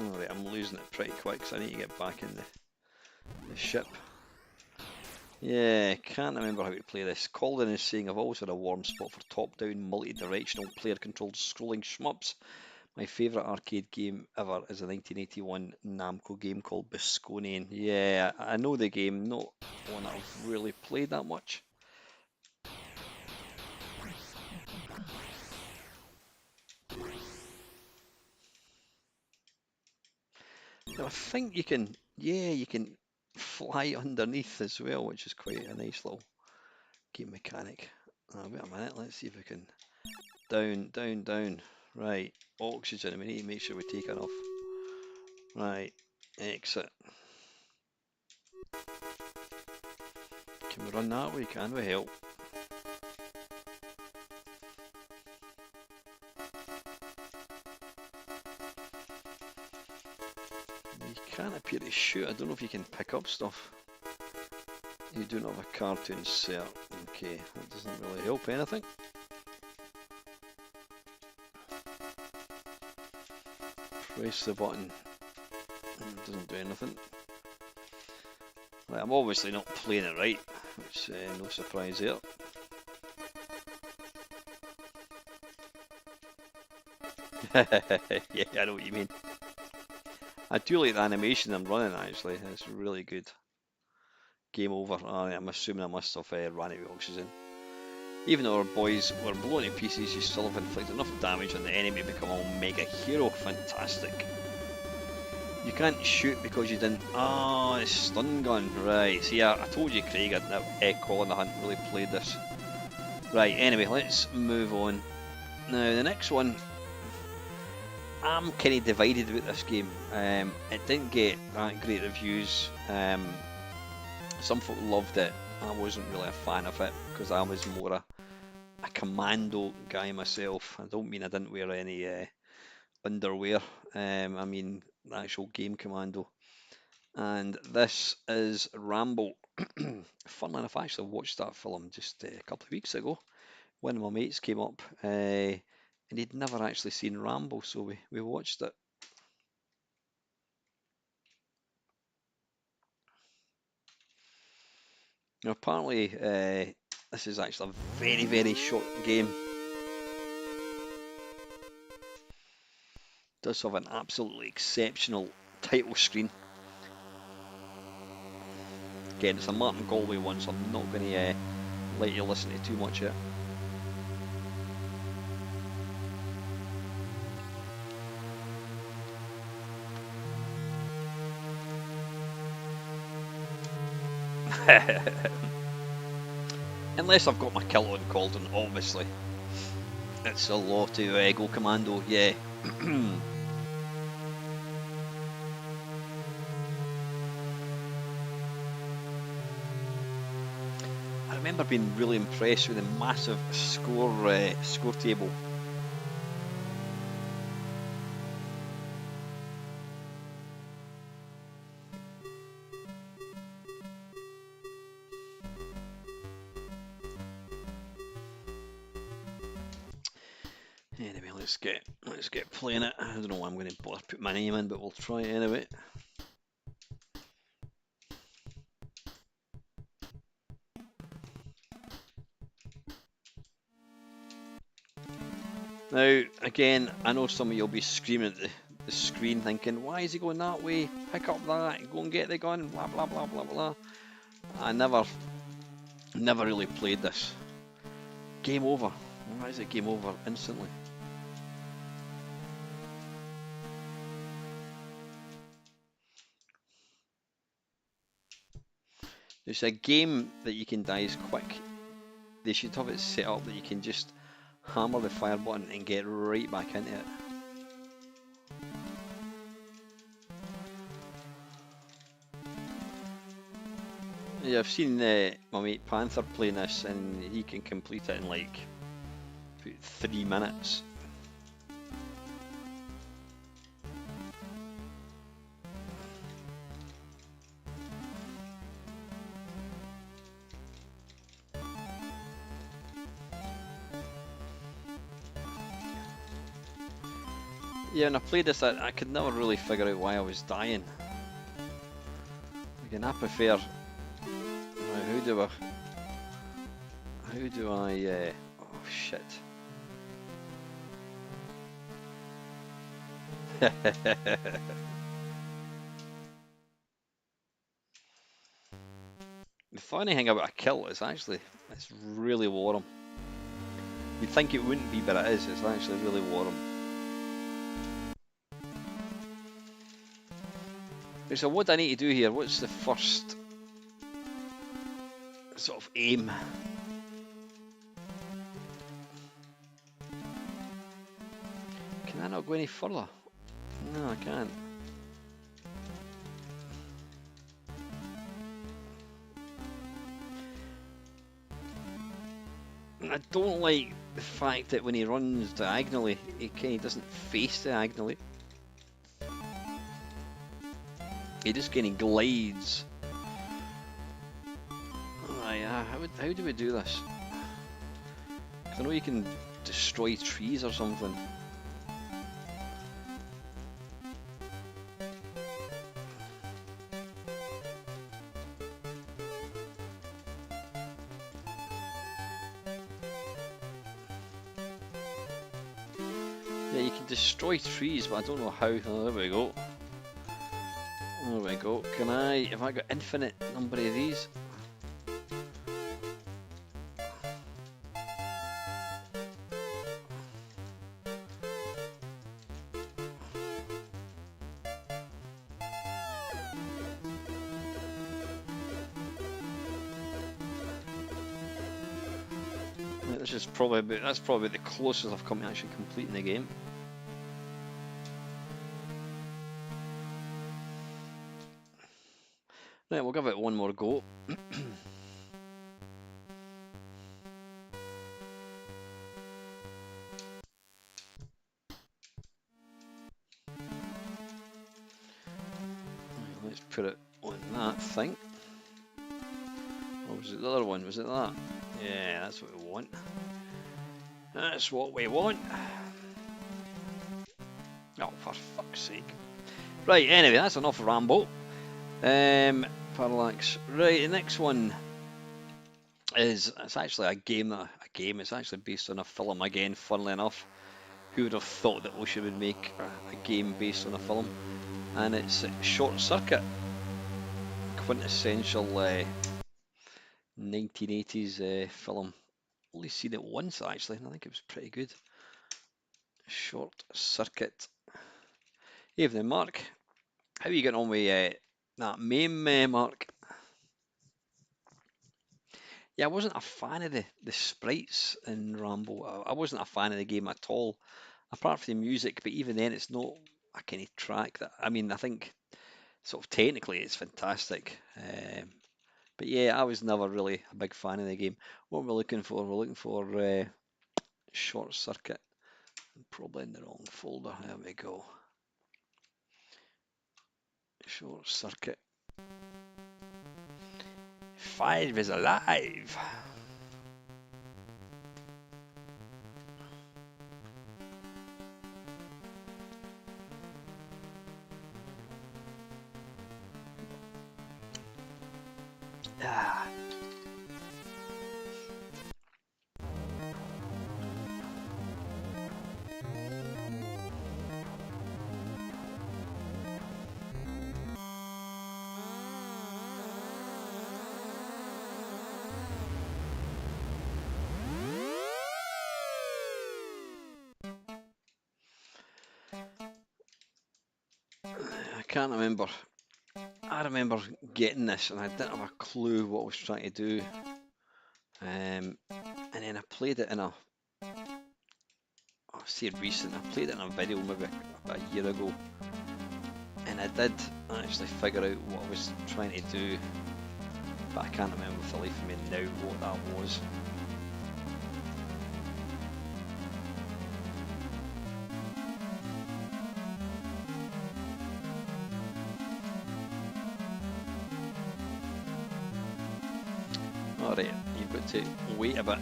Alright, I'm losing it pretty quick because I need to get back in the ship. Yeah, can't remember how to play this. Colin is saying, I've always had a warm spot for top-down, multi-directional, player-controlled scrolling shmups. My favourite arcade game ever is a 1981 Namco game called Bisconian. Yeah, I know the game, not one that I've really played that much. Now, I think you can, yeah, you can fly underneath as well, which is quite a nice little game mechanic. Wait a minute, let's see if we can... Down, down, down. Right, oxygen, we need to make sure we take enough. Right, exit. Can we run that way? Can we help? You can't appear to shoot. I don't know if you can pick up stuff. You don't have a car to insert. Okay, that doesn't really help anything. Press the button. It doesn't do anything. Right, I'm obviously not playing it right, which no surprise there. Yeah, I know what you mean. I do like the animation I'm running actually, it's really good. Game over. I'm assuming I must have ran out of oxygen. Even though our boys were blown to pieces, you still have inflicted enough damage on the enemy to become a mega hero. Fantastic. You can't shoot because you didn't... Oh, it's stun gun. Right, see, I told you Craig and Colin, I hadn't really played this. Right, anyway, let's move on. Now, the next one, I'm kind of divided about this game. It didn't get that great reviews. Some folk loved it. I wasn't really a fan of it because I was more a commando guy myself. I don't mean I didn't wear any underwear. I mean the actual game commando. And this is Rambo. Funnily enough, I actually watched that film just a couple of weeks ago. One of my mates came up and he'd never actually seen Rambo, so we watched it. Now, apparently, this is actually a very, very short game. It does have an absolutely exceptional title screen. Again, it's a Martin Galway one, so I'm not going to let you listen to too much of it. Unless I've got my kilt on Calden, obviously. It's a lot to go commando, yeah. I remember being really impressed with the massive score table. Anyway, let's get playing it. I don't know why I'm going to bother put my name in, but we'll try it anyway. Now, again, I know some of you'll be screaming at the screen thinking, why is he going that way? Pick up that, go and get the gun, blah, blah, blah, blah, blah. I never really played this. Game over. Why is it game over instantly? It's a game that you can die as quick. They should have it set up that you can just hammer the fire button and get right back into it. Yeah, I've seen my mate Panther playing this and he can complete it in like 3 minutes. Yeah, when I played this, I could never really figure out why I was dying. Again, I prefer. How do I? Oh shit! The funny thing about a kilt is actually it's really warm. You'd think it wouldn't be, but it is. It's actually really warm. So what do I need to do here? What's the first sort of aim? Can I not go any further? No, I can't. I don't like the fact that when he runs diagonally, he kind of doesn't face diagonally. He just kind of glides. Oh, yeah, how do we do this? 'Cause I know you can destroy trees or something. Yeah, you can destroy trees, but I don't know how. Oh, there we go. There we go. Have I got infinite number of these? That's probably the closest I've come to actually completing the game. Right, we'll give it one more go. Let's put it on that thing. Or was it the other one? Was it that? Yeah, that's what we want. That's what we want. Oh, for fuck's sake. Right, anyway, that's enough Rambo. Parallax. Right, the next one is, it's actually a game, it's actually based on a film again, funnily enough. Who would have thought that Ocean would make a game based on a film? And it's Short Circuit. Quintessential 1980s film. Only seen it once actually, and I think it was pretty good. Short Circuit. Evening, Mark. How are you getting on with that meme, Mark? Yeah, I wasn't a fan of the sprites in Rambo. I wasn't a fan of the game at all, apart from the music. But even then, it's not a kind of track that. I mean, I think sort of technically it's fantastic. But yeah, I was never really a big fan of the game. What we're looking for? We're looking for Short Circuit. Probably in the wrong folder. There we go. Short Circuit. 5 is alive. Ah. I can't remember. I remember getting this and I didn't have a clue what I was trying to do. And then I played it in a, I'll say recent, I played it in a video maybe about a year ago. And I did actually figure out what I was trying to do. But I can't remember for the life of me now what that was. Alright, you've got to wait a bit.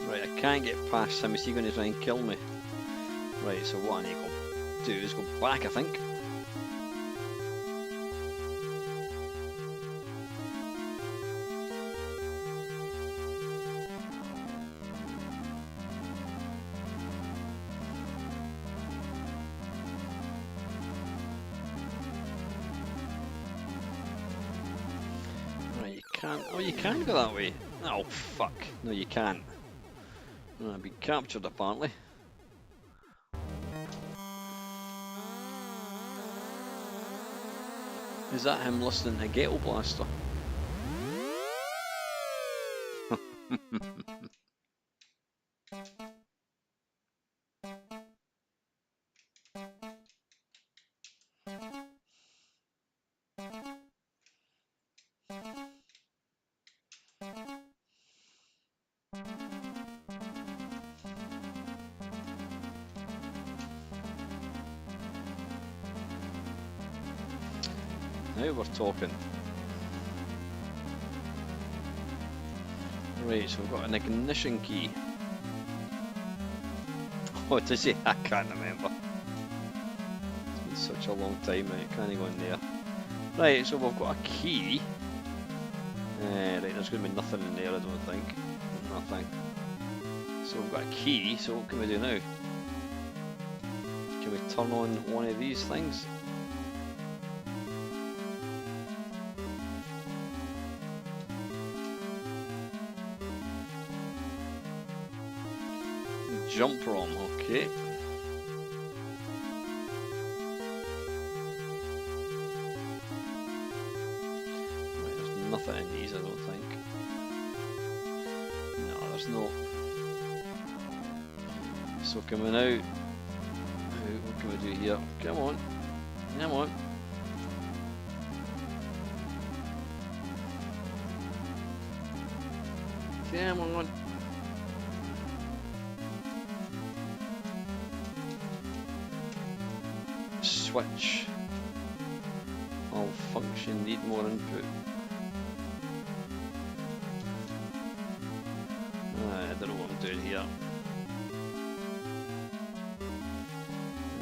Right, I can't get past him. Is he going to try and kill me? Right, so what I need to do is go back, I think. Right, you can't. Oh, you can go that way. Oh, fuck. No, you can't. I've been captured, apparently. Is that him listening to Ghetto Blaster? Now we're talking. Right, so we've got an ignition key. Oh, does he? I can't remember. It's been such a long time now, I can't go in there. Right, so we've got a key. Right, there's going to be nothing in there, I don't think. Nothing. So we've got a key, so what can we do now? Can we turn on one of these things? Jump ROM, okay. nothing in these, I don't think. No, there's no. So coming out. What can we do here? Come on. Come on. Come on. Switch. Malfunction, need more input. I don't know what I'm doing here.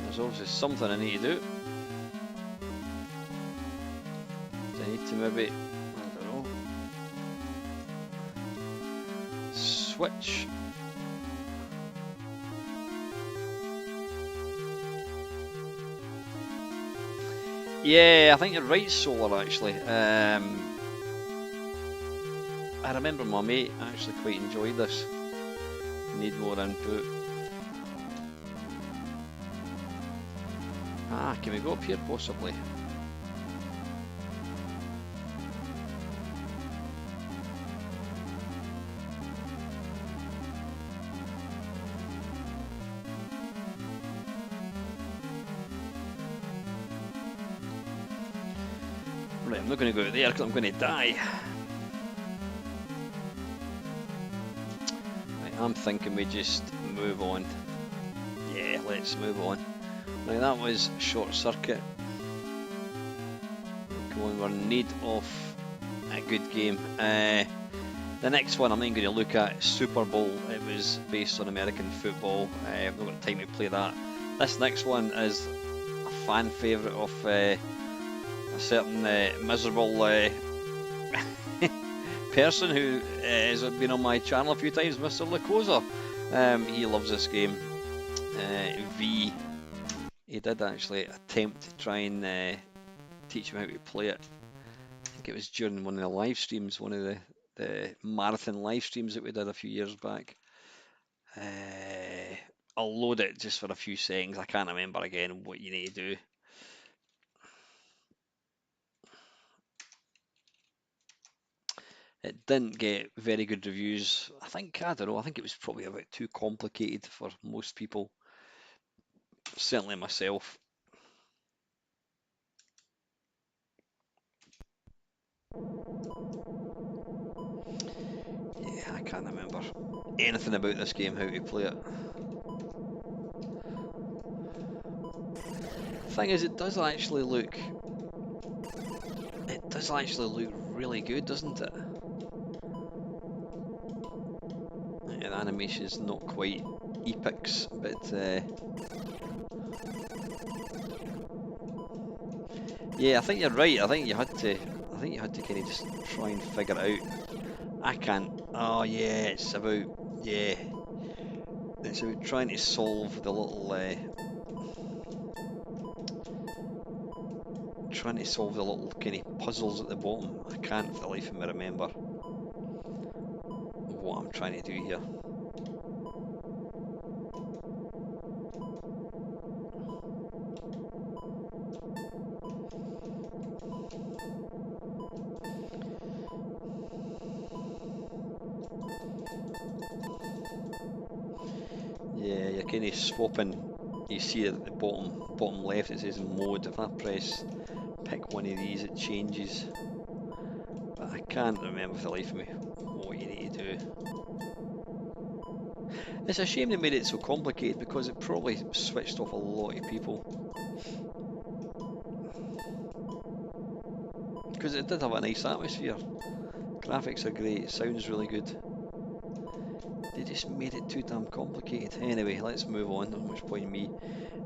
There's obviously something I need to do. Do I need to maybe, I don't know, switch. Yeah, I think you're right, Solar, actually. I remember my mate actually quite enjoyed this. Need more input. Ah, can we go up here possibly? Right, I'm not going to go out there because I'm going to die. Right, I'm thinking we just move on. Yeah, let's move on. Right, that was Short Circuit. Come on, we're in need of a good game. The next one I'm then going to look at, Super Bowl. It was based on American football. I've not got time to play that. This next one is a fan favourite of a certain miserable person who has been on my channel a few times, Mr. Lacosa. He loves this game. He did actually attempt to try and teach him how to play it. I think it was during one of the live streams, one of the marathon live streams that we did a few years back. I'll load it just for a few seconds. I can't remember again what you need to do. It didn't get very good reviews. I don't know, I think it was probably a bit too complicated for most people. Certainly myself. Yeah, I can't remember anything about this game, how to play it. The thing is, it does actually look really good, doesn't it? Yeah, the animation's not quite epics, but yeah, I think you're right. I think you had to kind of just try and figure it out. I can't. Oh yeah, it's about trying to solve the little kind of puzzles at the bottom. I can't for the life of me remember what I'm trying to do here. Yeah, you're kind of swapping. You see at the bottom left it says mode. If I press pick one of these, it changes. But I can't remember for the life of me what you need to do. It's a shame they made it so complicated because it probably switched off a lot of people. Because it did have a nice atmosphere. Graphics are great, sounds really good. They just made it too damn complicated. Anyway, let's move on. Not much point in me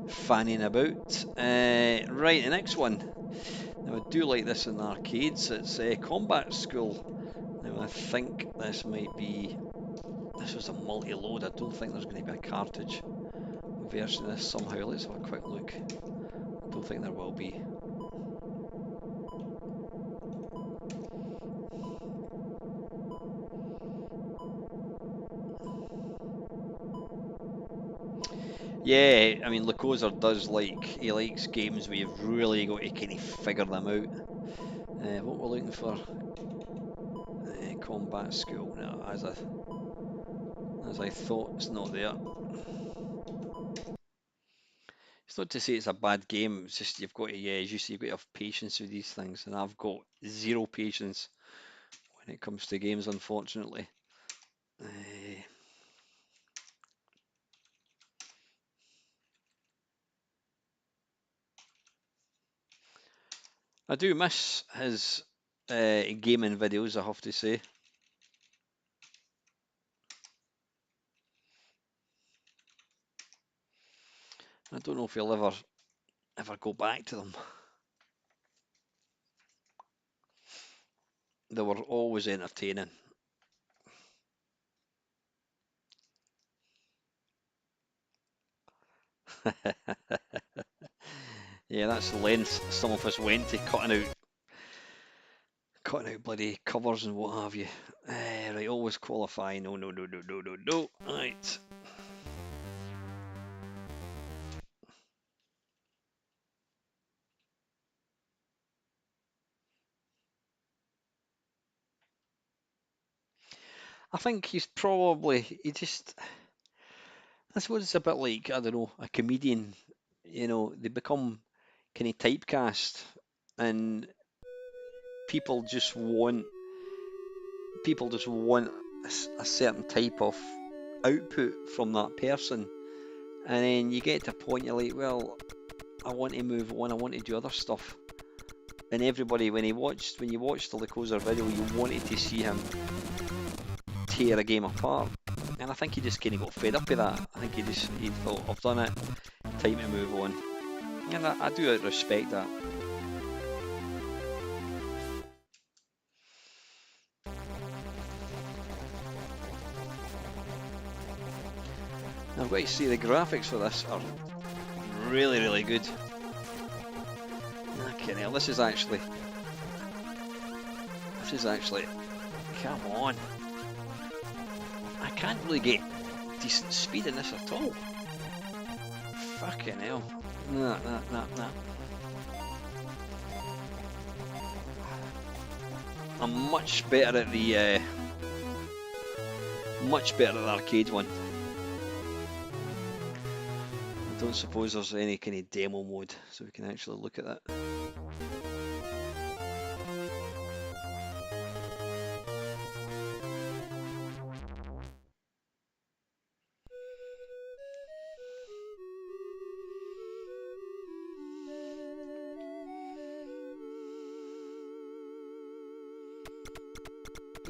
fanning about. Right, the next one. Now I do like this in the arcades. It's Combat School. Now I think this was a multi-load. I don't think there's going to be a cartridge version of this somehow. Let's have a quick look. I don't think there will be. Yeah, I mean, Lacosa he likes games where you've really got to kind of figure them out. What we're looking for, Combat School. No, as I thought, it's not there. It's not to say it's a bad game. It's just you've got to, yeah, as you say, you've got to have patience with these things, and I've got zero patience when it comes to games, unfortunately. I do miss his gaming videos, I have to say. I don't know if he'll ever go back to them. They were always entertaining. Yeah, that's the length some of us went to cutting out bloody covers and what have you. Right, always qualify. No, no, no, no, no, no, no. Right. I think he just, I suppose it's a bit like, I don't know, a comedian. You know, they become kind of typecast, and people just want a certain type of output from that person, and then you get to a point you're like, well, I want to move on, I want to do other stuff. And everybody, when you watched the Lycosa video, you wanted to see him tear a game apart, and I think he just kind of got fed up with that. I think he thought, I've done it, time to move on, and I do respect that. I've got to say the graphics for this are really, really good. Okay, now this is actually, come on. I can't really get decent speed in this at all. Fucking hell. Nah. I'm much better at the arcade one. I don't suppose there's any kind of demo mode, so we can actually look at that.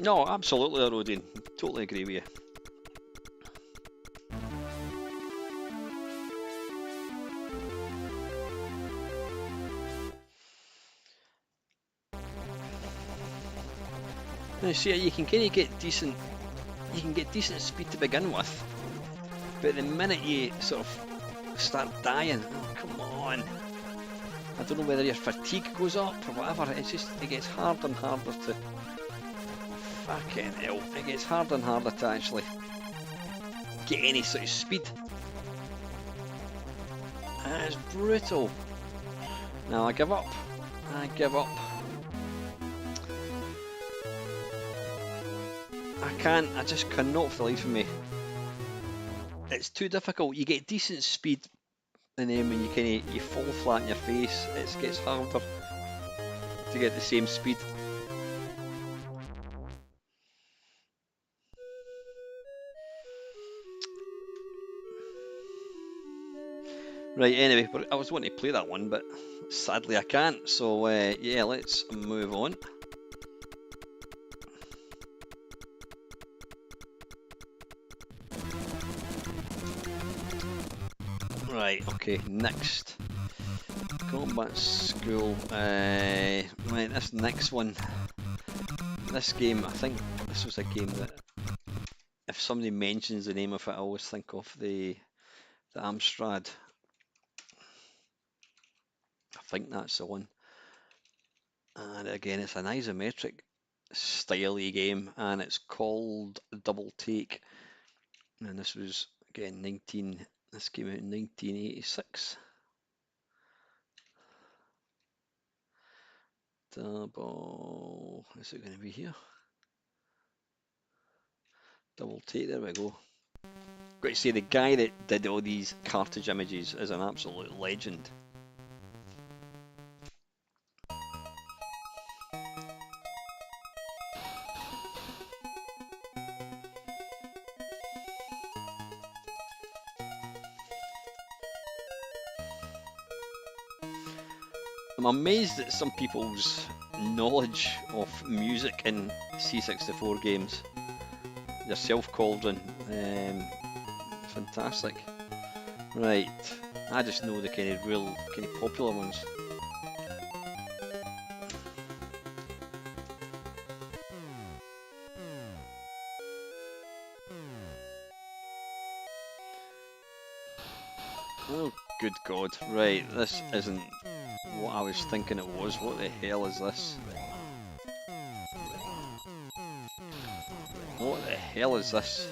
No, absolutely, Rodin. Totally agree with you. Now, see, you can kind of get decent speed to begin with, but the minute you sort of start dying, oh, come on. I don't know whether your fatigue goes up or whatever, it gets harder and harder to, fucking hell, it gets harder and harder to actually get any sort of speed. It's brutal. Now I give up. I just cannot for the life of me. It's too difficult. You get decent speed, and then when you fall flat on your face, it gets harder to get the same speed. Right, anyway, but I was wanting to play that one, but sadly I can't, so yeah, let's move on. Right, okay, next. Combat School. Right, this next one. This game, I think this was a game that if somebody mentions the name of it, I always think of the Amstrad. I think that's the one. And again, it's an isometric styley game, and it's called Double Take. And this was again this came out in 1986. Double, is it going to be here? Double take, there we go. Got to say, the guy that did all these cartridge images is an absolute legend. I'm amazed at some people's knowledge of music in C64 games. Yourself, Cauldron. Fantastic. Right, I just know the kind of popular ones. Oh, good God. Right, this isn't what I was thinking it was. What the hell is this? What the hell is this?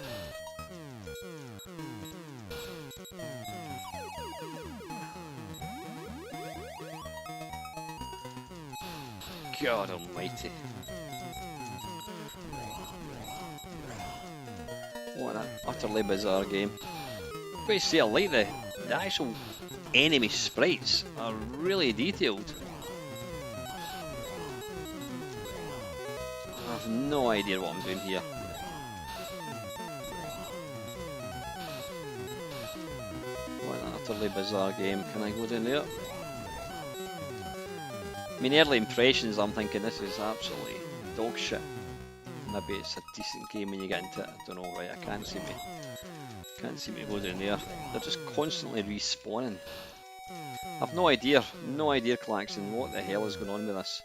God almighty. What an utterly bizarre game. But you see, I like the actual enemy sprites are really detailed. I have no idea what I'm doing here. What an utterly bizarre game. Can I go down there? I mean, early impressions, I'm thinking this is absolutely dog shit. Maybe it's a decent game when you get into it. I don't know, right? I can't seem to go down there. They're just constantly respawning. I've no idea, Klaxon, what the hell is going on with this?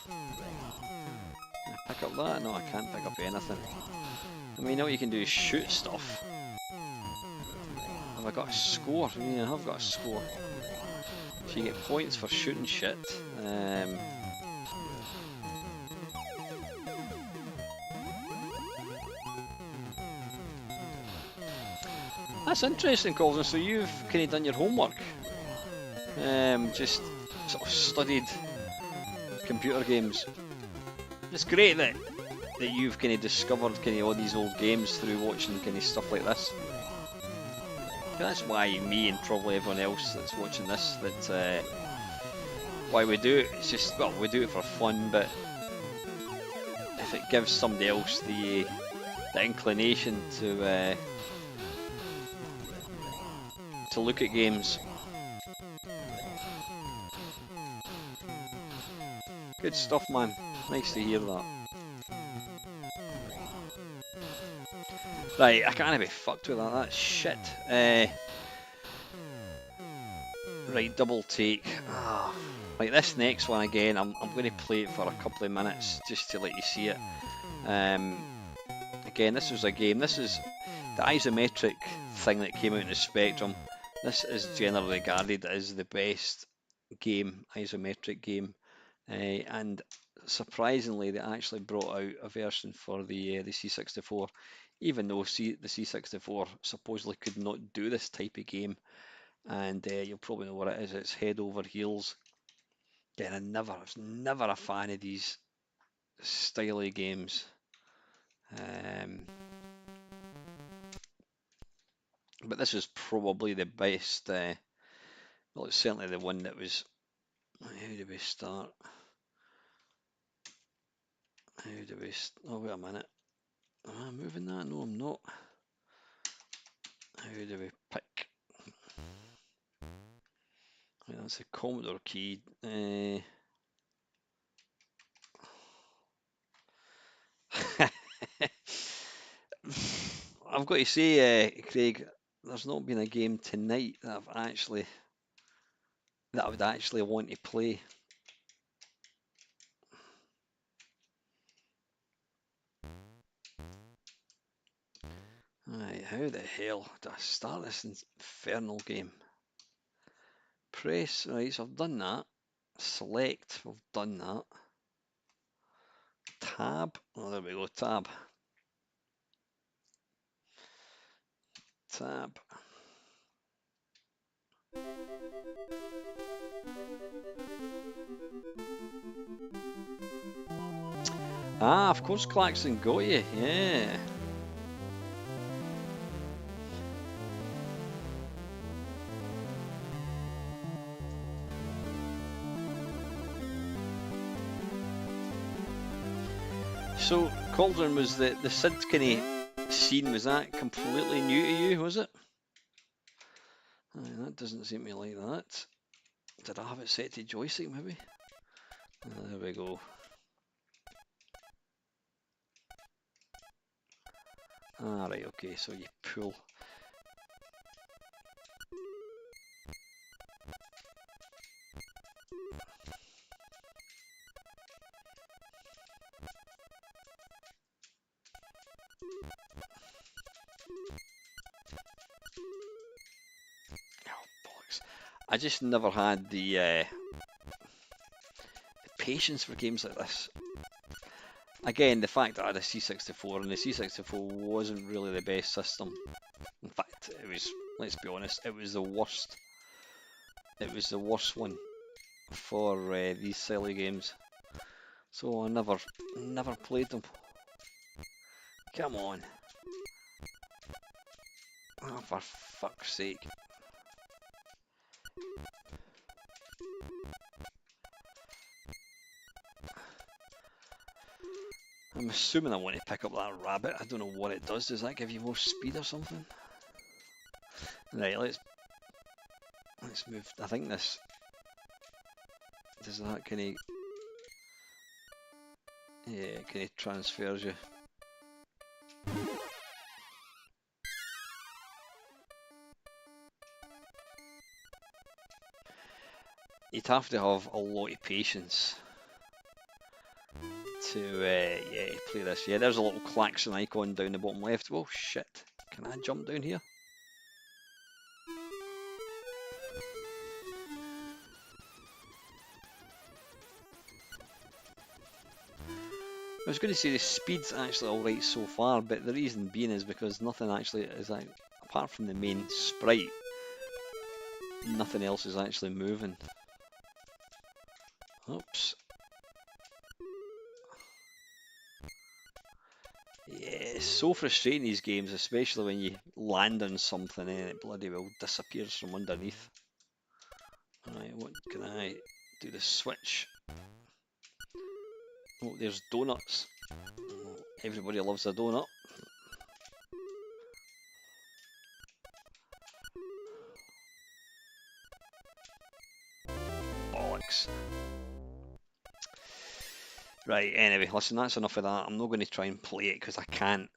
Can I pick up that? No, I can't pick up anything. I mean, all you can do is shoot stuff. Have I got a score? Yeah, I have got a score. So you get points for shooting shit. That's interesting, Colin. So you've kind of done your homework. Just sort of studied computer games. It's great that you've kind of discovered kind of all these old games through watching kind of stuff like this. That's why me and probably everyone else that's watching this, why we do it. It's just, well, we do it for fun, but if it gives somebody else the inclination to look at games. Good stuff, man. Nice to hear that. Right, I can't be fucked with that. That's shit. Right, double take. Right, this next one again, I'm going to play it for a couple of minutes just to let you see it. Again, this was a game. This is the isometric thing that came out in the Spectrum. This is generally regarded as the best game, isometric game, and surprisingly they actually brought out a version for the C64, even though the C64 supposedly could not do this type of game, and you'll probably know what it is. It's head over heels. Again, I was never a fan of these style of games. But this was probably the best. Well, it's certainly the one that was. How do we start? Oh, wait a minute. Am I moving that? No, I'm not. How do we pick? Right, that's the Commodore key. I've got to say, Craig, there's not been a game tonight that I would actually want to play. Right, how the hell do I start this infernal game? Press, right, so I've done that. Select, we've done that. Tab, oh there we go, tab. Tab. Ah, of course Klaxon got you, yeah. So, Cauldron, was the Sid kind of scene, was that completely new to you, was it? That doesn't seem to me like that. Did I have it set to joystick, maybe? There we go. Right, okay, so you pull. Oh, bollocks. I just never had the patience for games like this. Again, the fact that I had a C64 and the C64 wasn't really the best system. In fact, it was, let's be honest, it was the worst. It was the worst one for these silly games. So I never played them. Come on. Oh, for fuck's sake. I'm assuming I want to pick up that rabbit. I don't know what it does. Does that give you more speed or something? Right, let's move. I think this does that kind of, yeah, kind of transfers you. You'd have to have a lot of patience to yeah, play this. Yeah, there's a little klaxon icon down the bottom left. Oh shit, can I jump down here? I was going to say the speed's actually alright so far, but the reason being is because nothing actually is, apart from the main sprite, nothing else is actually moving. Oops. Yeah, it's so frustrating, these games, especially when you land on something and it bloody well disappears from underneath. Alright, what can I do? The switch. Oh, there's donuts. Oh, everybody loves a donut. Bollocks. Right, anyway, listen, that's enough of that. I'm not going to try and play it because I can't.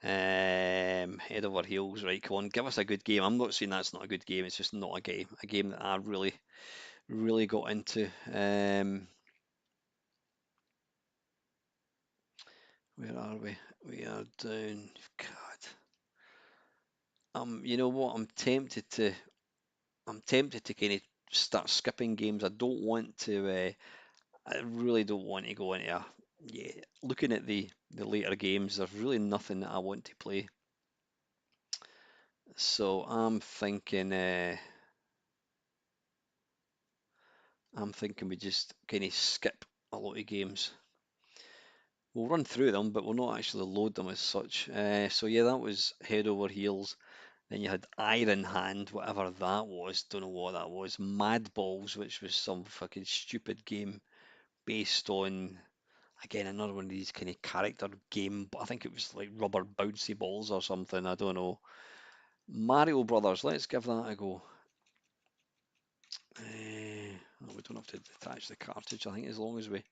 Head over heels, right, come on, give us a good game. I'm not saying that's not a good game, it's just not a game that I really got into. Where are we? We are down. God. You know what? I'm tempted to kind of start skipping games. I don't want to. I really don't want to go into yeah. Looking at the later games, there's really nothing that I want to play. So I'm thinking. I'm thinking we just kind of skip a lot of games. We'll run through them, but we'll not actually load them as such. So yeah, that was Head Over Heels. Then you had Iron Hand, whatever that was. Don't know what that was. Mad Balls, which was some fucking stupid game based on, again, another one of these kind of character game. I think it was like rubber bouncy balls or something. I don't know. Mario Brothers. Let's give that a go. We don't have to detach the cartridge. I think as long as we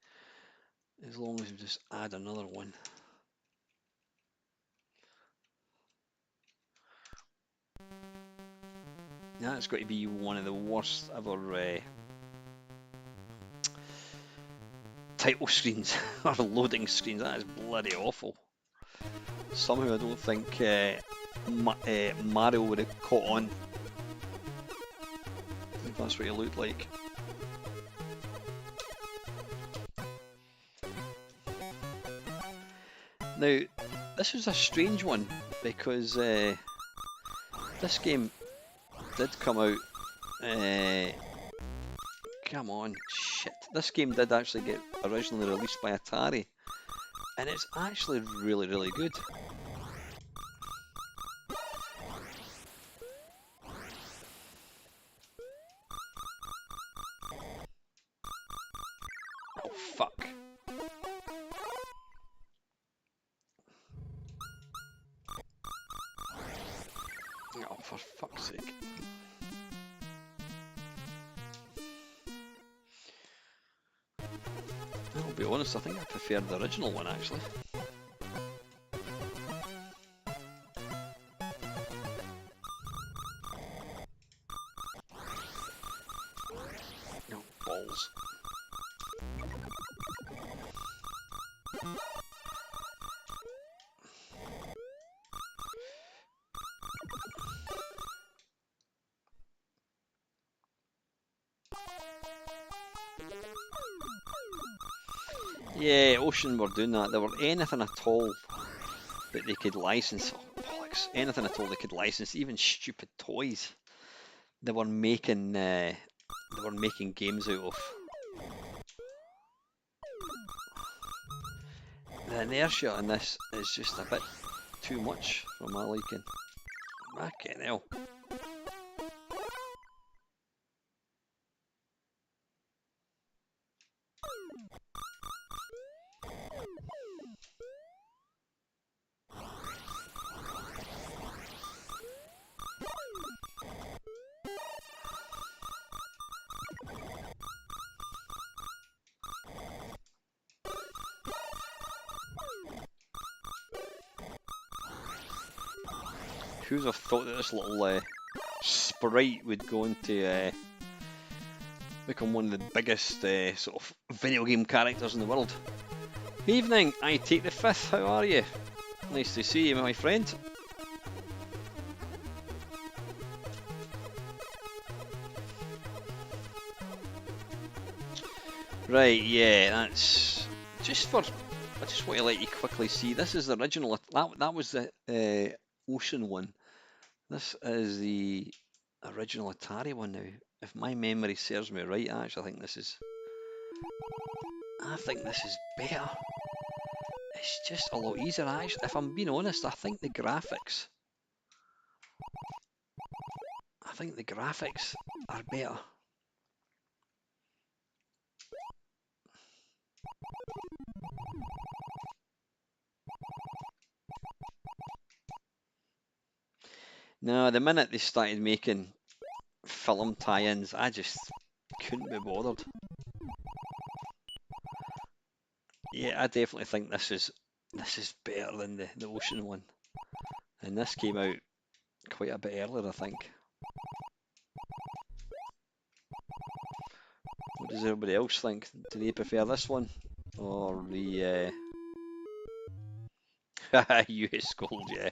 just add another one. That's got to be one of the worst ever title screens or loading screens. That is bloody awful. Somehow I don't think Mario would have caught on. I think that's what he looked like. Now, this was a strange one because this game did come out. Come on, shit. This game did actually get originally released by Atari and it's actually really, really good. Oh, fuck. Oh, for fuck's sake. I'll be honest, I think I preferred the original one, actually. Oh, balls. Yeah, Ocean were doing that. There were anything at all that they could license. Oh, bollocks. Anything at all they could license, even stupid toys. They were making games out of. The inertia in this is just a bit too much for my liking. Fucking hell. Who'd have thought that this little sprite would go into become one of the biggest sort of video game characters in the world? Evening, I take the fifth. How are you? Nice to see you, my friend. Right, yeah, that's just for. I just want to let you quickly see. This is the original. That was the Ocean one. This is the original Atari one now. If my memory serves me right, actually, I think this is better. It's just a lot easier, actually. If I'm being honest, I think the graphics are better. No, the minute they started making film tie-ins, I just couldn't be bothered. Yeah, I definitely think this is better than the Ocean one. And this came out quite a bit earlier, I think. What does everybody else think? Do they prefer this one or the US Gold? Yeah.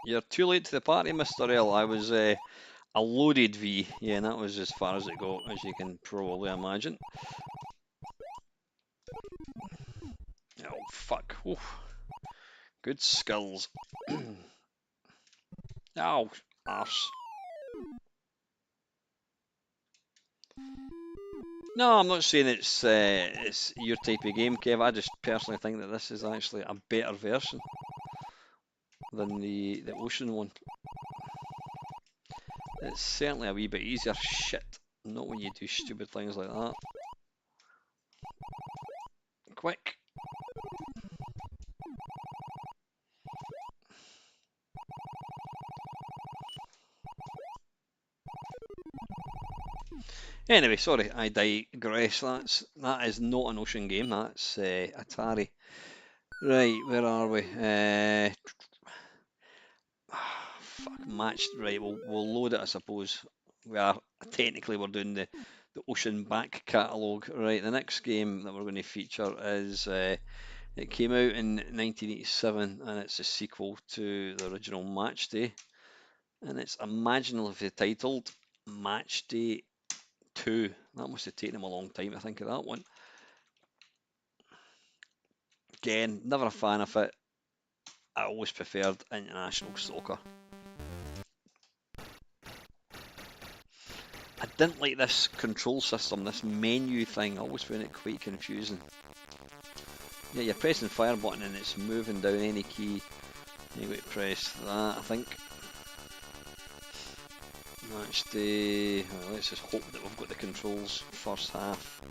You're too late to the party, Mr. L. I was a loaded V. Yeah, and that was as far as it got, as you can probably imagine. Oh, fuck. Oof. Good skills. Oh, arse. No, I'm not saying it's your type of game, Kev. I just personally think that this is actually a better version than the Ocean one. It's certainly a wee bit easier. Shit. Not when you do stupid things like that. Quick. Anyway, sorry, I digress. That is not an Ocean game. That's Atari. Right, where are we? Fuck, matched. Right, we'll load it, I suppose. We're doing the Ocean back catalogue. Right, the next game that we're going to feature is It came out in 1987, and it's a sequel to the original Match Day, and it's imaginatively titled Match Day 2. That must have taken them a long time to think of that one. Again, never a fan of it. I always preferred International Soccer. I didn't like this control system, this menu thing. I always found it quite confusing. Yeah, you're pressing fire button and it's moving down any key. You got to press that, I think. Match day. Well, let's just hope that we've got the controls first half.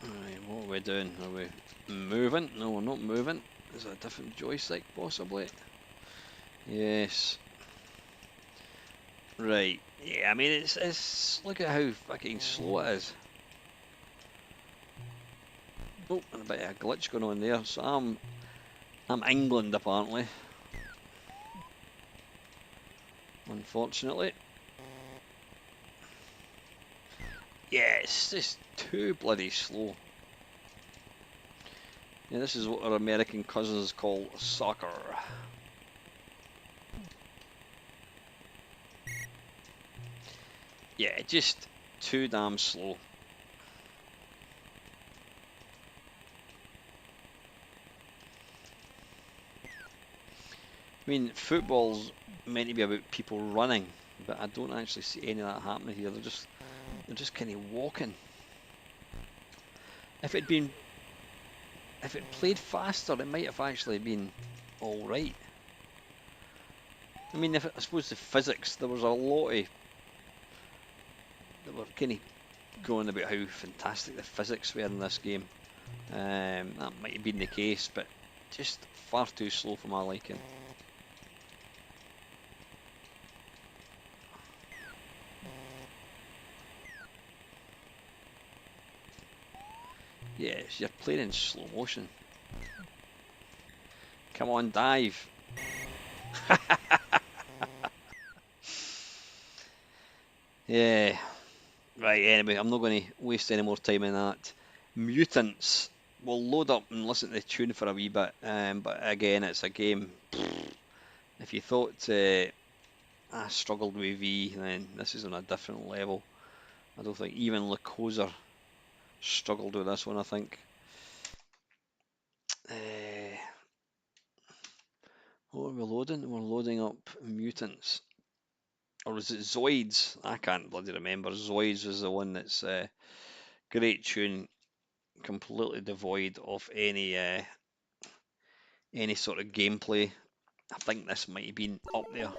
Alright, what are we doing? Are we moving? No, we're not moving. Is it a different joystick, possibly? Yes. Right. Yeah, I mean, it's look at how fucking slow it is. Oh, and a bit of a glitch going on there. So I'm England apparently. Unfortunately. Yeah, it's just too bloody slow. Yeah, this is what our American cousins call soccer. Yeah, just too damn slow. I mean, football's meant to be about people running, but I don't actually see any of that happening here. They're just kind of walking. If it played faster, it might have actually been all right. I mean, I suppose the physics, there was a lot of that were kind of going about how fantastic the physics were in this game. That might have been the case, but just far too slow for my liking. Yes, you're playing in slow motion. Come on, dive. Yeah. Right, anyway, I'm not going to waste any more time on that. Mutants. We'll load up and listen to the tune for a wee bit, but again, it's a game. If you thought I struggled with V, then this is on a different level. I don't think even Lacosa struggled with this one, I think. What are we loading? We're loading up Mutants. Or is it Zoids? I can't bloody remember. Zoids was the one that's great tune, completely devoid of any sort of gameplay. I think this might have been up there.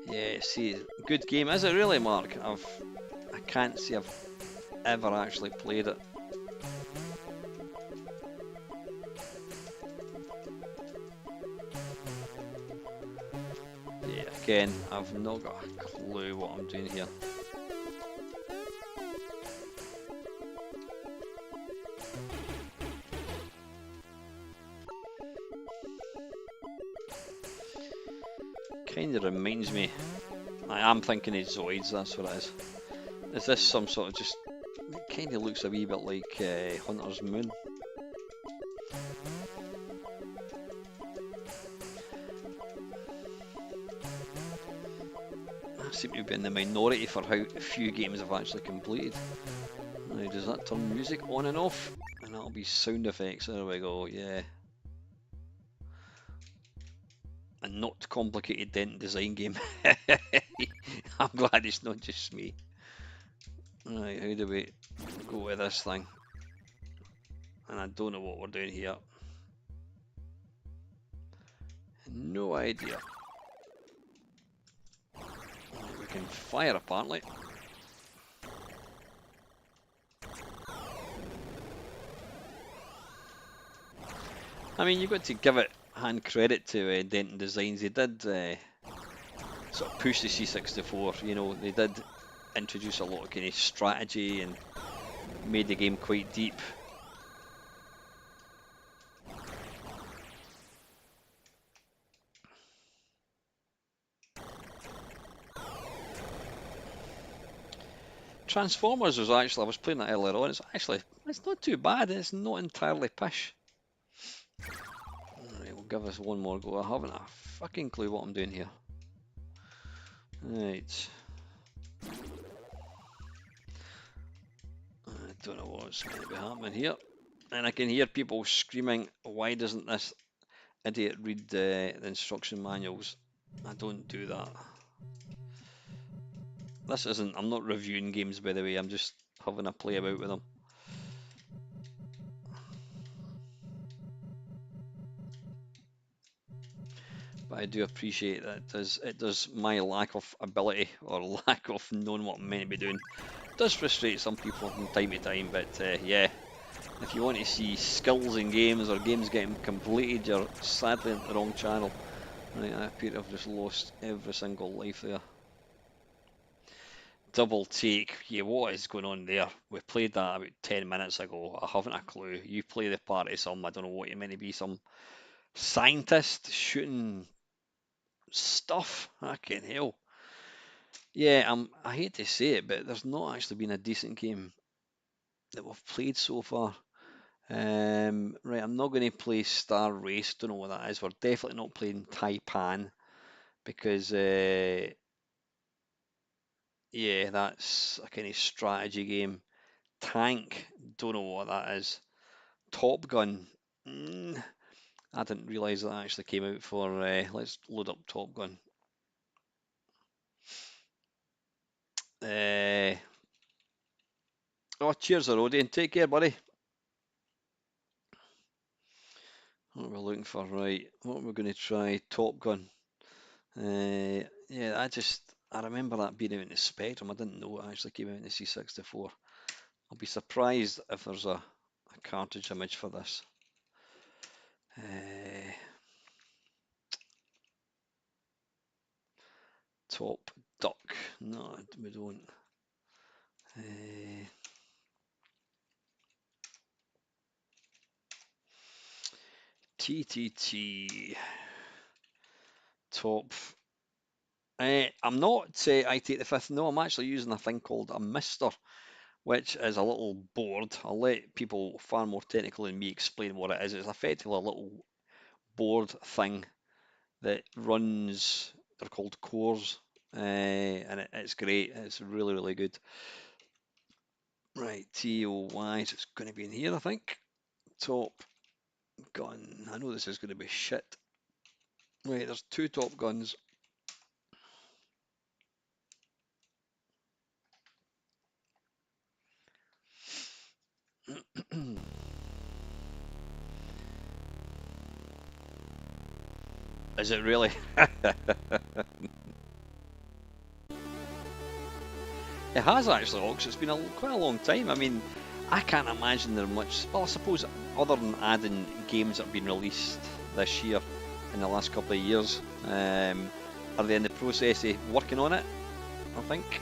Yeah, see, good game. Is it really, Mark? I can't say I've ever actually played it. Yeah, again, I've not got a clue what I'm doing here. Kind of reminds me. I am thinking of Zoids, that's what it is. Is this some sort of just. It kind of looks a wee bit like Hunter's Moon. I seem to be in the minority for how few games I've actually completed. Now, does that turn music on and off? And that'll be sound effects. There we go, yeah. A not complicated dent design game. I'm glad it's not just me. Right, how do we go with this thing? And I don't know what we're doing here. No idea. We can fire apparently. I mean, you've got to give it hand credit to Denton Designs. They did sort of push the C64. You know, they did introduce a lot of kind of strategy and made the game quite deep. Transformers was actually, I was playing that earlier on, it's not too bad, it's not entirely pish. Alright, we'll give this one more go. I haven't a fucking clue what I'm doing here. Right. I don't know what's going to be happening here. And I can hear people screaming, why doesn't this idiot read the instruction manuals? I don't do that. This isn't, I'm not reviewing games by the way, I'm just having a play about with them. But I do appreciate that it does my lack of ability or lack of knowing what I'm meant to be doing. It does frustrate some people from time to time, but yeah, if you want to see skills in games or games getting completed, you're sadly on the wrong channel. Right, I appear to have just lost every single life there. Double take. Yeah, what is going on there? We played that about 10 minutes ago. I haven't a clue. You play the part of some, I don't know what you're meant to be, some scientist shooting stuff. Fucking hell. Yeah, I hate to say it, but there's not actually been a decent game that we've played so far. Right, I'm not going to play Star Race. Don't know what that is. We're definitely not playing Taipan because, yeah, that's a kind of strategy game. Tank, don't know what that is. Top Gun, I didn't realise that actually came out for. Let's load up Top Gun. Oh, cheers, Arodian. Take care, buddy. What we're looking for, right? What we're going to try, Top Gun. Yeah, I remember that being out in the Spectrum. I didn't know it actually came out in the C64. I'll be surprised if there's a cartridge image for this. Top Duck. No, we don't. TTT. Top. I'm not I take the fifth. No, I'm actually using a thing called a Mister, which is a little board. I'll let people far more technical than me explain what it is. It's effectively a little board thing that runs. They're called cores, and it's great. It's really, really good. Right, TOY. So it's going to be in here, I think. Top Gun. I know this is going to be shit. Right, there's two Top Guns. Is it really? It has actually, Ox. It's been quite a long time. I mean, I can't imagine there much. Well, I suppose other than adding games that have been released this year in the last couple of years, are they in the process of working on it? I think.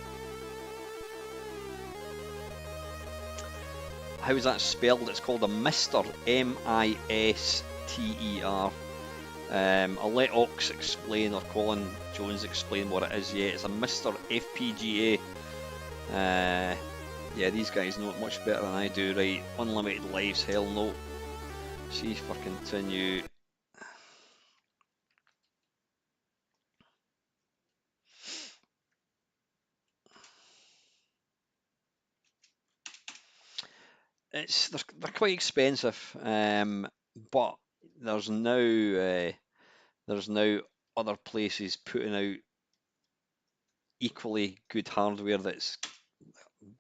How is that spelled? It's called a Mister, M-I-S-T-E-R. I'll let Ox explain, or Colin Jones explain what it is. Yeah, it's a Mister FPGA. Yeah, these guys know it much better than I do. Right, unlimited lives, hell no. C for continue. They're quite expensive, but there's now other places putting out equally good hardware that's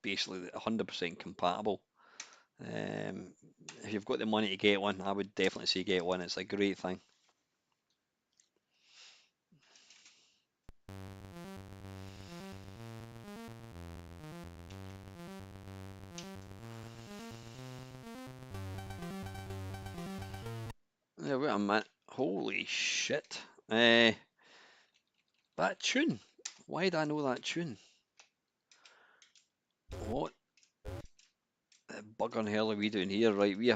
basically 100% compatible. If you've got the money to get one, I would definitely say get one. It's a great thing. Yeah, wait a minute. Holy shit. That tune. Why do I know that tune? What the bug on hell are we doing here? Right, we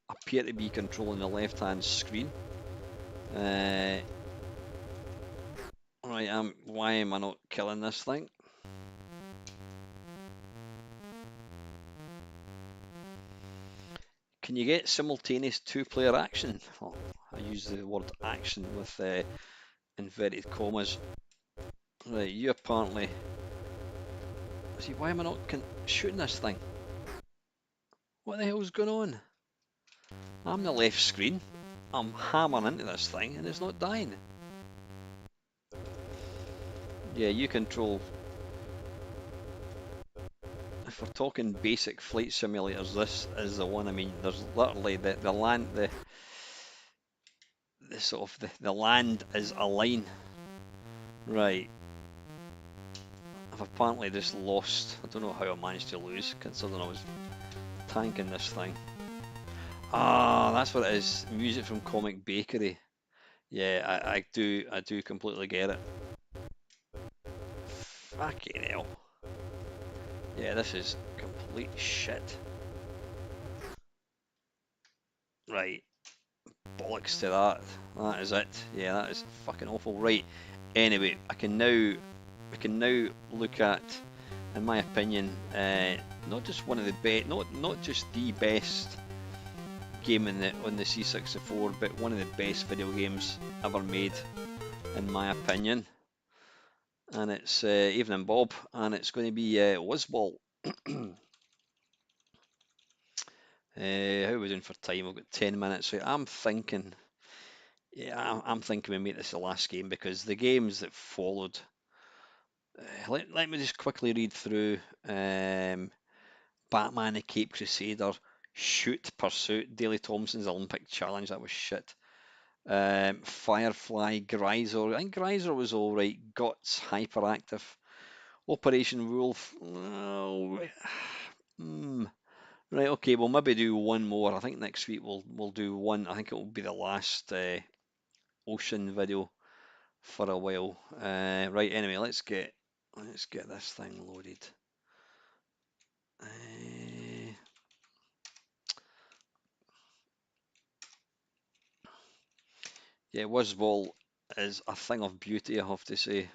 appear to be controlling the left-hand screen. Right, why am I not killing this thing? Can you get simultaneous two-player action? Oh, I use the word action with inverted commas. Right, you apparently... See, why am I not shooting this thing? What the hell's going on? I'm the left screen. I'm hammering into this thing and it's not dying. Yeah, you control... If we're talking basic flight simulators, this is the one. I mean, there's literally the land, the sort of the land is a line. Right. I've apparently just lost. I don't know how I managed to lose, considering I was tanking this thing. Ah, that's what it is. Music from Comic Bakery. Yeah, I do completely get it. Fucking hell. Yeah, this is complete shit. Right. Bollocks to that. That is it. Yeah, that is fucking awful. Right. Anyway, we can now look at, in my opinion, not just one of the best, not just the best game on the C64, but one of the best video games ever made, in my opinion. And it's Evening Bob, and it's going to be Wizball. How are we doing for time? We've got 10 minutes. So I'm thinking, yeah, I'm thinking we make this the last game, because the games that followed. Let me just quickly read through. Batman: The Cape Crusader, Shoot, Pursuit, Daley Thompson's Olympic Challenge. That was shit. Firefly, Greiser. I think Greiser was all right. Guts, Hyperactive, Operation Wolf. Oh, right, okay, we'll maybe do one more. I think next week we'll do one. I think it will be the last ocean video for a while. Right, anyway, let's get this thing loaded. Yeah, Wizball is a thing of beauty, I have to say.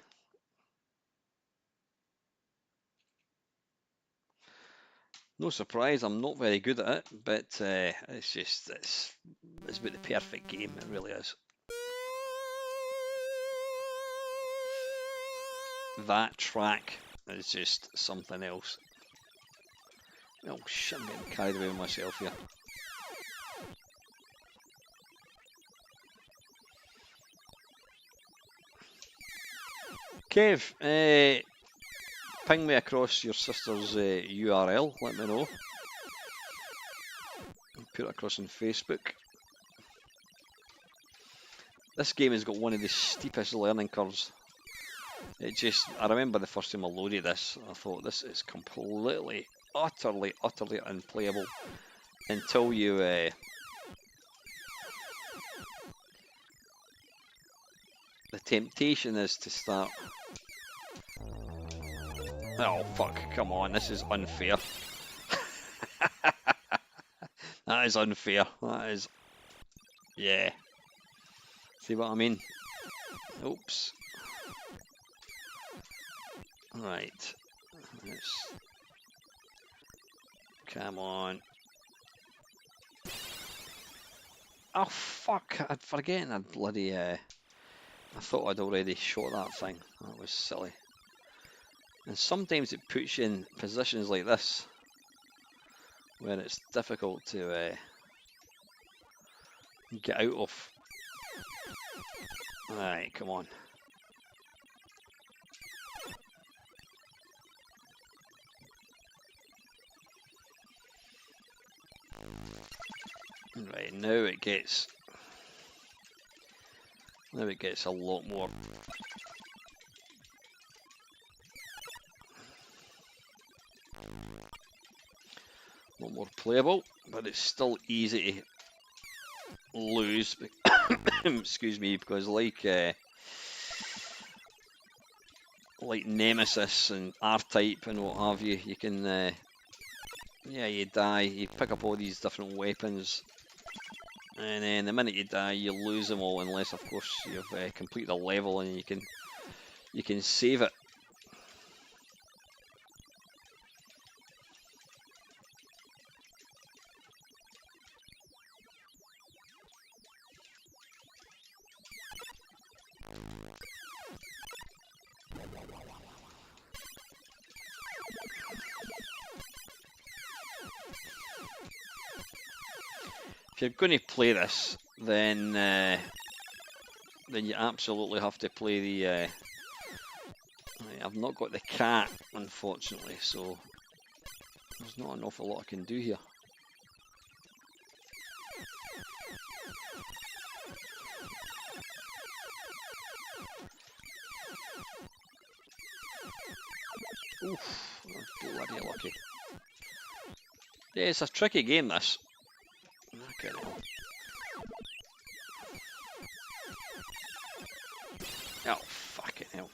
No surprise, I'm not very good at it, but it's about the perfect game. It really is. That track is just something else. Oh shit, I'm getting carried away with myself here. Kev, ping me across your sister's URL, let me know. Put it across on Facebook. This game has got one of the steepest learning curves. I remember the first time I loaded this, I thought this is completely, utterly unplayable until you the temptation is to start. Oh fuck, come on, this is unfair. That is unfair. That is, yeah. See what I mean? Oops. Right. Come on. Oh fuck! I'd forgotten I'd bloody. I thought I'd already shot that thing. That was silly. And sometimes it puts you in positions like this, where it's difficult to get out of. Alright, come on. Right, now it gets a lot more. A lot more playable, but it's still easy to lose. Excuse me, because like Nemesis and R-Type and what have you, you can yeah, you die, you pick up all these different weapons, and then the minute you die, you lose them all, unless of course you've completed a level and you can save it. if you're going to play this, then you absolutely have to play the. I've not got the cat, unfortunately, so there's not an awful lot I can do here. Oof, that's bloody lucky. Yeah, it's a tricky game, this. Okay, no. Oh, fucking hell.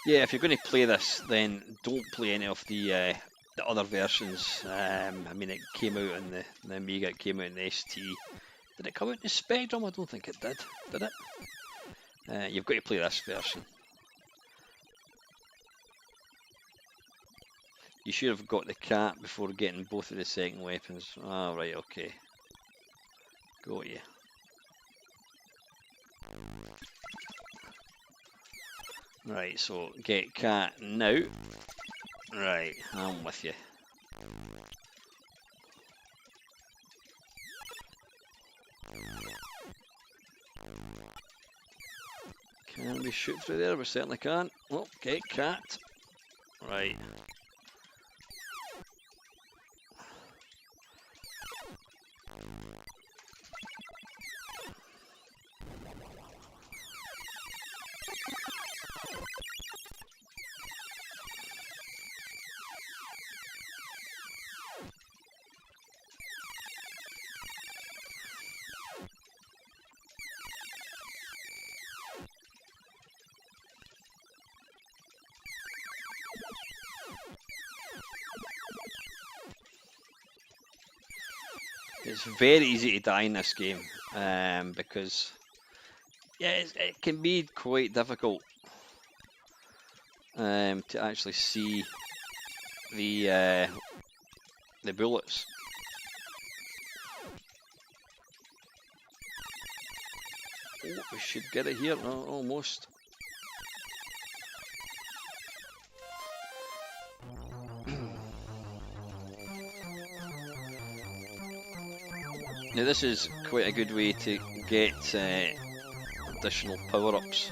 Yeah, if you're going to play this, then don't play any of the other versions. I mean, it came out in the Amiga, it came out in the ST. Did it come out in the Spectrum? I don't think it did. Did it? You've got to play this version. You should have got the cat before getting both of the second weapons. Ah, right, okay. Got you. Right, so get cat now. Right, I'm with you. Can we shoot through there? We certainly can. Oh, get cat. Right. It's very easy to die in this game because yeah, it can be quite difficult to actually see the bullets. Oh, we should get it here. No, almost. Now this is quite a good way to get additional power-ups.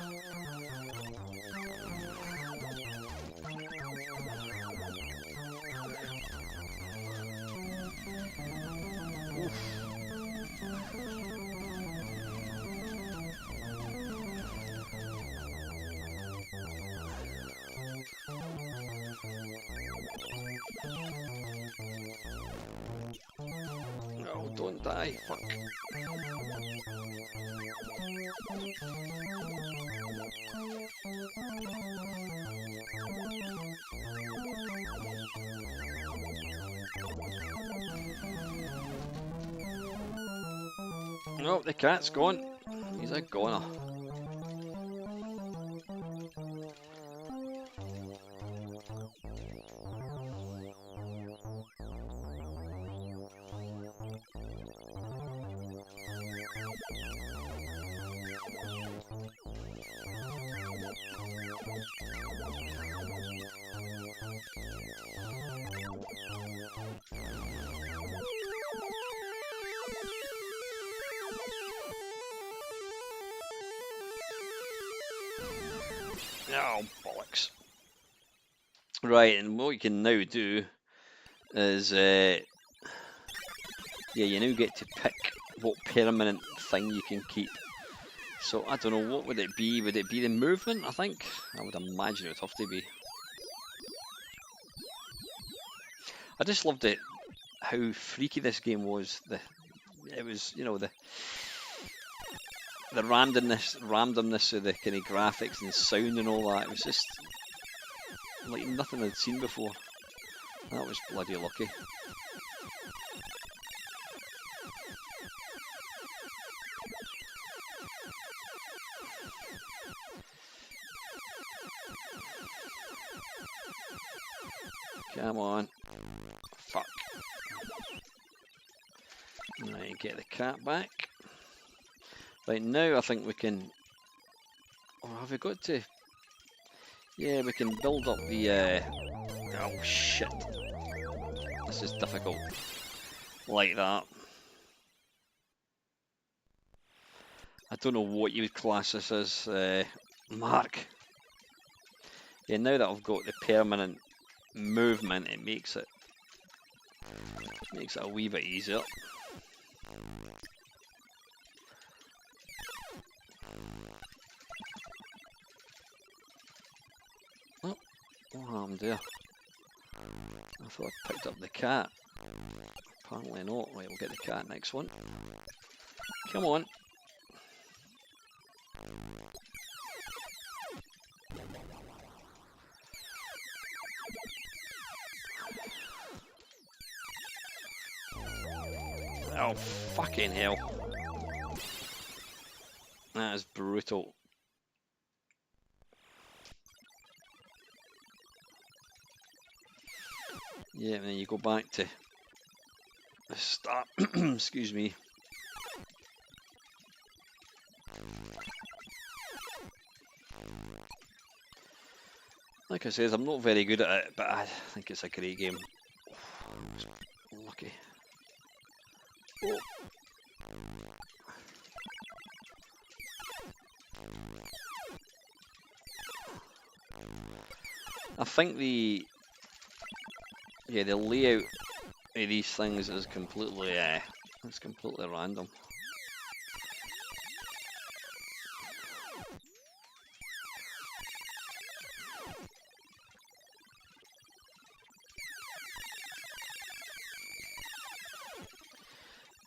No, don't die, fuck. Oh, the cat's gone. He's a goner. Oh, bollocks. Right, and what you can now do is, yeah, you now get to pick what permanent thing you can keep. So, I don't know, what would it be? Would it be the movement, I think? I would imagine it would have to be. I just loved it, how freaky this game was. It was, you know, the randomness of the kind of graphics and sound and all that. It was just like nothing I'd seen before. That was bloody lucky. Come on. fuck. Right, get the cat back. Right, now I think we can... Or have we got to... Yeah, we can build up the... Oh, shit. This is difficult. Like that. I don't know what you would class this as, Mark. Yeah, now that I've got the permanent movement, it makes it a wee bit easier. Oh, what happened there? I thought I picked up the cat. Apparently not. Right, we'll get the cat next one. Come on. Oh, fucking hell. That is brutal. Yeah, and then you go back to the start. Excuse me. Like I said, I'm not very good at it, but I think it's a great game. Lucky. Oh. I think the layout of these things is completely it's completely random.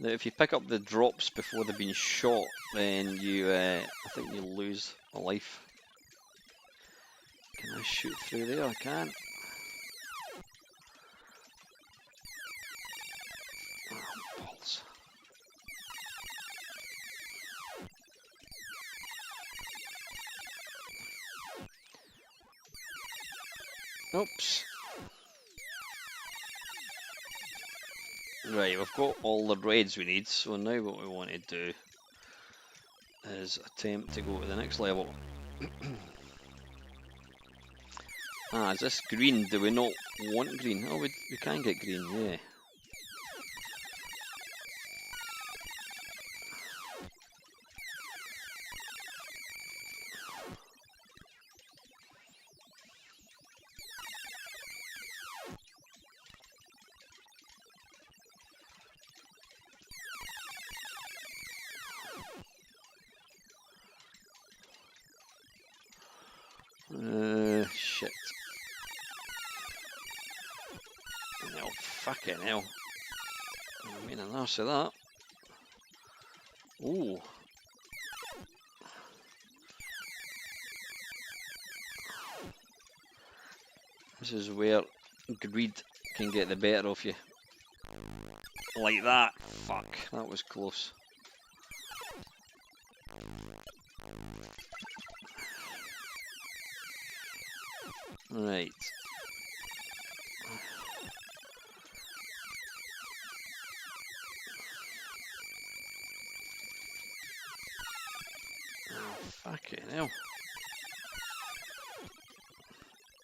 Now, if you pick up the drops before they've been shot, then you, I think you lose a life. Can I shoot through there? I can't. Oh, balls. Oops. Right, we've got all the reds we need, so now what we want to do is attempt to go to the next level. Ah, is this green? Do we not want green? Oh, we can get green, yeah. Shit. No, fucking hell. I mean, an arse of that. Ooh. This is where greed can get the better of you. Like that. Fuck, that was close. Right. Oh, fucking hell.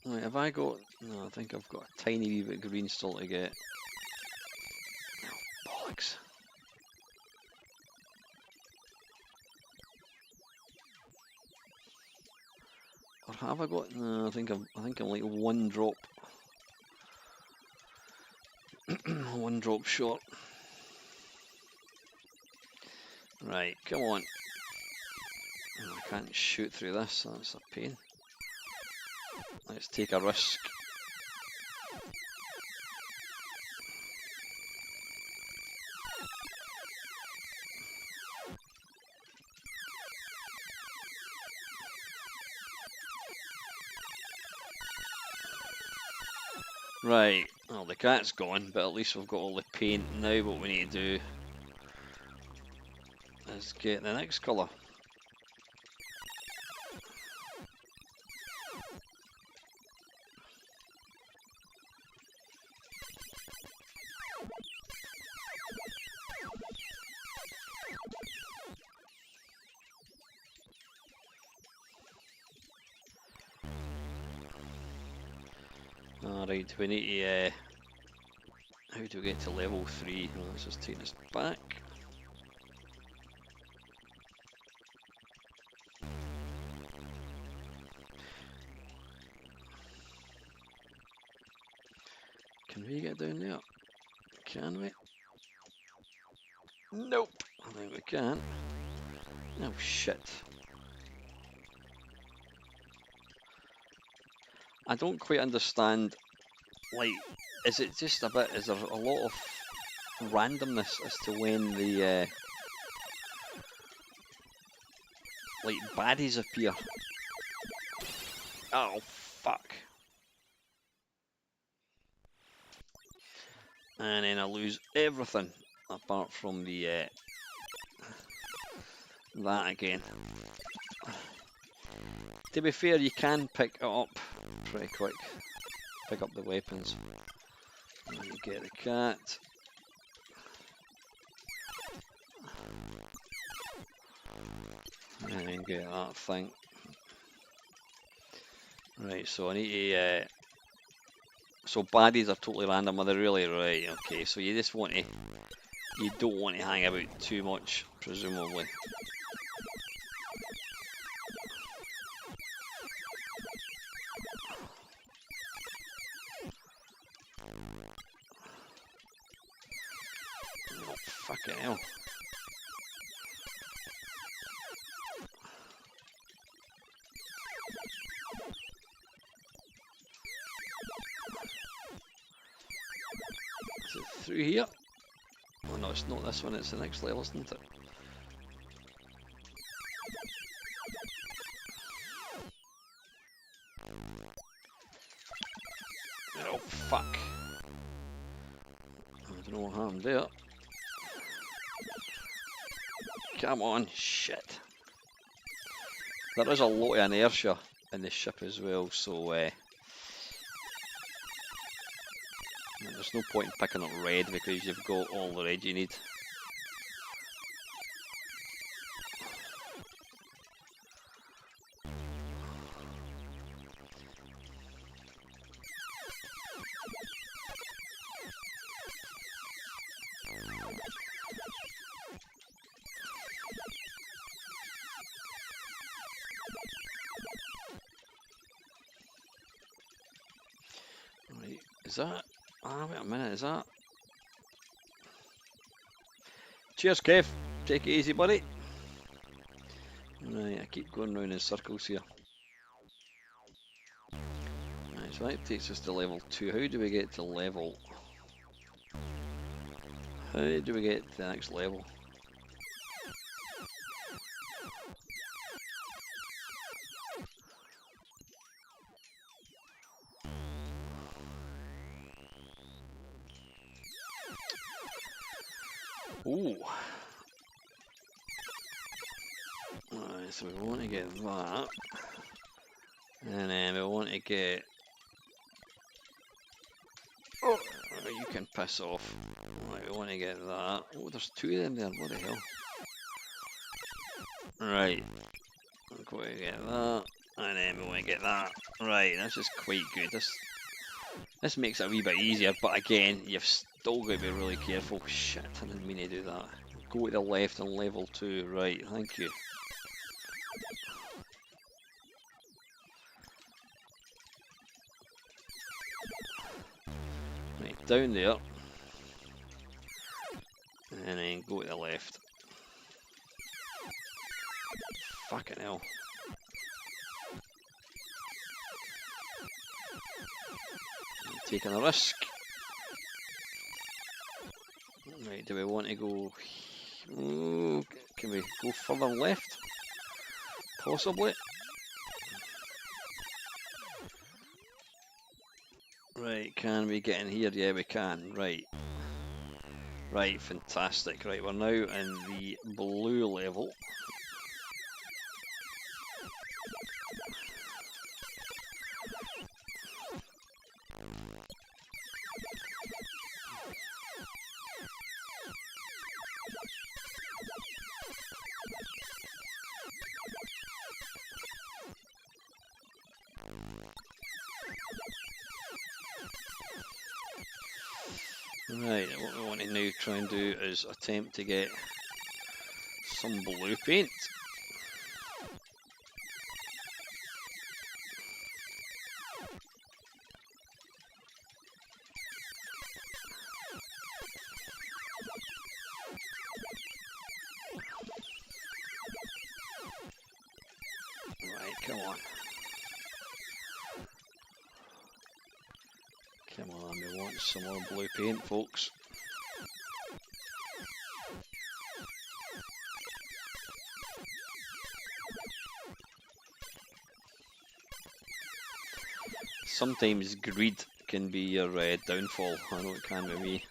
Right, have I got... No, I think I've got a tiny wee bit of green still to get. Oh, bollocks. Or have I got... No, I think I'm like one drop. One drop short. Right, come on. Oh, I can't shoot through this, that's a pain. Let's take a risk. Right, well the cat's gone, but at least we've got all the paint. Now what we need to do is get the next colour. Right, do we need to, how do we get to level 3? Well, let's just take this back. Can we get down there? Can we? Nope, I think we can. Oh shit. I don't quite understand, like, is it just a bit, is there a lot of randomness as to when the, like, baddies appear? Oh, fuck. And then I lose everything, apart from the, that again. To be fair, you can pick it up pretty quick. Pick up the weapons. And you get the cat. And then get that thing. Right, so I need to... so baddies are totally random, are they really? Right, okay, so you just want to... you don't want to hang about too much, presumably. Oh, fucking hell. Is it through here? Oh no, it's not this one, it's the next level, isn't it? Oh, fuck. I don't know what happened there. Come on, shit. There is a lot of inertia in the ship as well, so there's no point in picking up red because you've got all the red you need. Right, is that... ah, wait a minute, is that... cheers, Kev. Take it easy, buddy. Right, I keep going round in circles here. Right, so that takes us to level 2. How do we get to level... how do we get to the next level? Ooh. Right, so we want to get that. And then we want to get... oh, you can piss off. Right, we want to get that. Oh, there's 2 of them there, what the hell? Right, we're going to get that. And then we want to get that. Right, this is quite good. This makes it a wee bit easier, but again, you've still got to be really careful. Shit, I didn't mean to do that. Go to the left on level 2. Right, thank you. Right, down there. And then go to the left. Fucking hell. I'm taking a risk. Right, do we want to go... ooh, can we go further left? Possibly. Right, can we get in here? Yeah, we can. Right. Right, fantastic. Right, we're now in the blue level. Right, what we want to now try and do is attempt to get some blue paint. Right, come on. Come on, we want some more blue paint, folks. Sometimes greed can be your downfall. I know it can with me.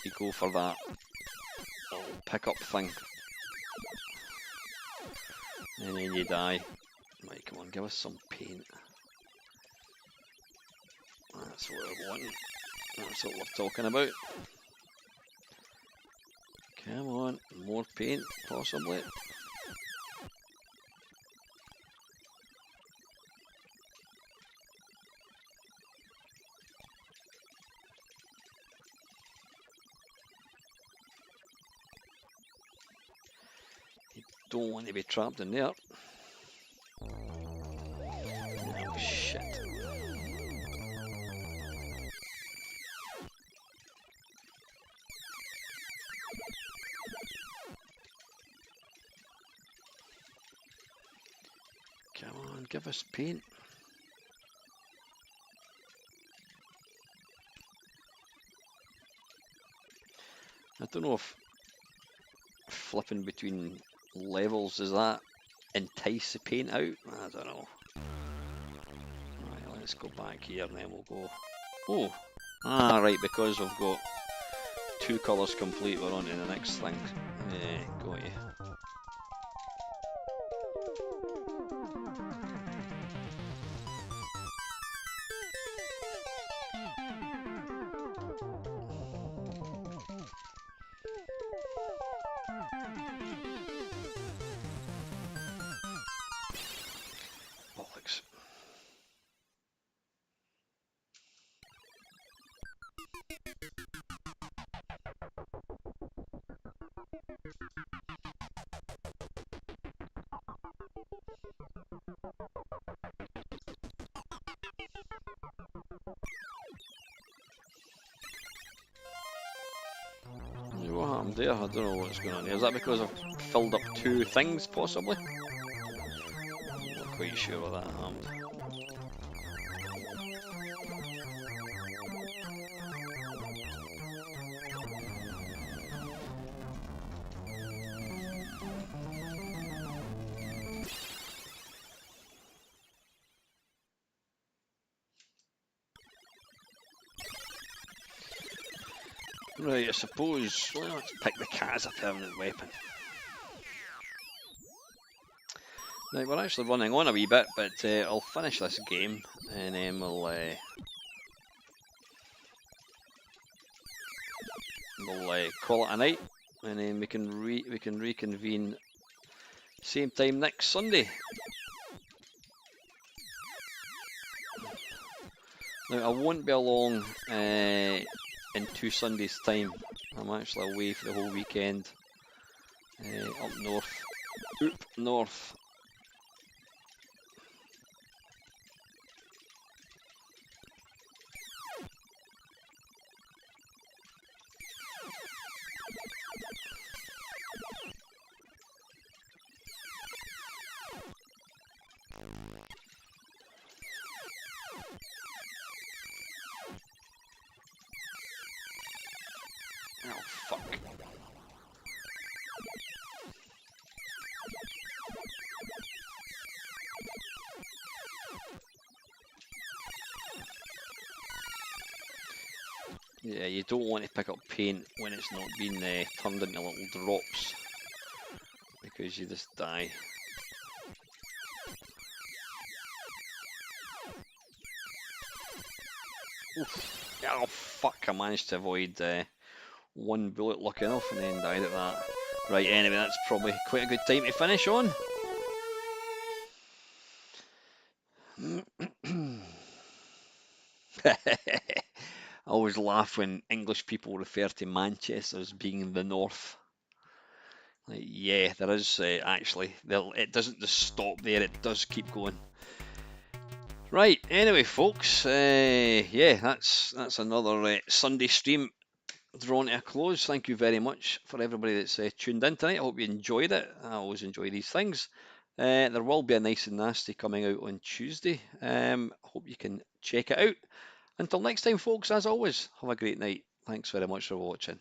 You go for that little pick-up thing, and then you die. Right, come on, give us some paint. That's what we're wanting. That's what we're talking about. Come on, more paint, possibly. You don't want to be trapped in there. Oh, shit. Come on, give us paint. I don't know if flipping between levels, does that entice the paint out? I don't know. Right, let's go back here and then we'll go. Oh, right, because we've got two colours complete, we're on to the next thing. Yeah, got you. Bollocks. What happened there? I don't know what's going on here. Is that because I've filled up two things, possibly? I'm not quite sure what that happened. Right, I suppose, well, let's pick the cat as a permanent weapon. Right, we're actually running on a wee bit, but I'll finish this game and then we'll call it a night, and then we can reconvene same time next Sunday. Now I won't be along in 2 Sundays' time. I'm actually away for the whole weekend up north. Oh fuck. Yeah, you don't want to pick up paint when it's not been turned into little drops, because you just die. Oof. Oh fuck, I managed to avoid one bullet, lucky enough, and then died at that. Right, anyway, that's probably quite a good time to finish on. I was always laugh when English people refer to Manchester as being the north. Like, yeah, there is actually. It doesn't just stop there, it does keep going. Right, anyway, folks, yeah, that's another Sunday stream drawn to a close. Thank you very much for everybody that's tuned in tonight. I hope you enjoyed it. I always enjoy these things. There will be a Nice and Nasty coming out on Tuesday. Hope you can check it out. Until next time, folks, as always, have a great night. Thanks very much for watching.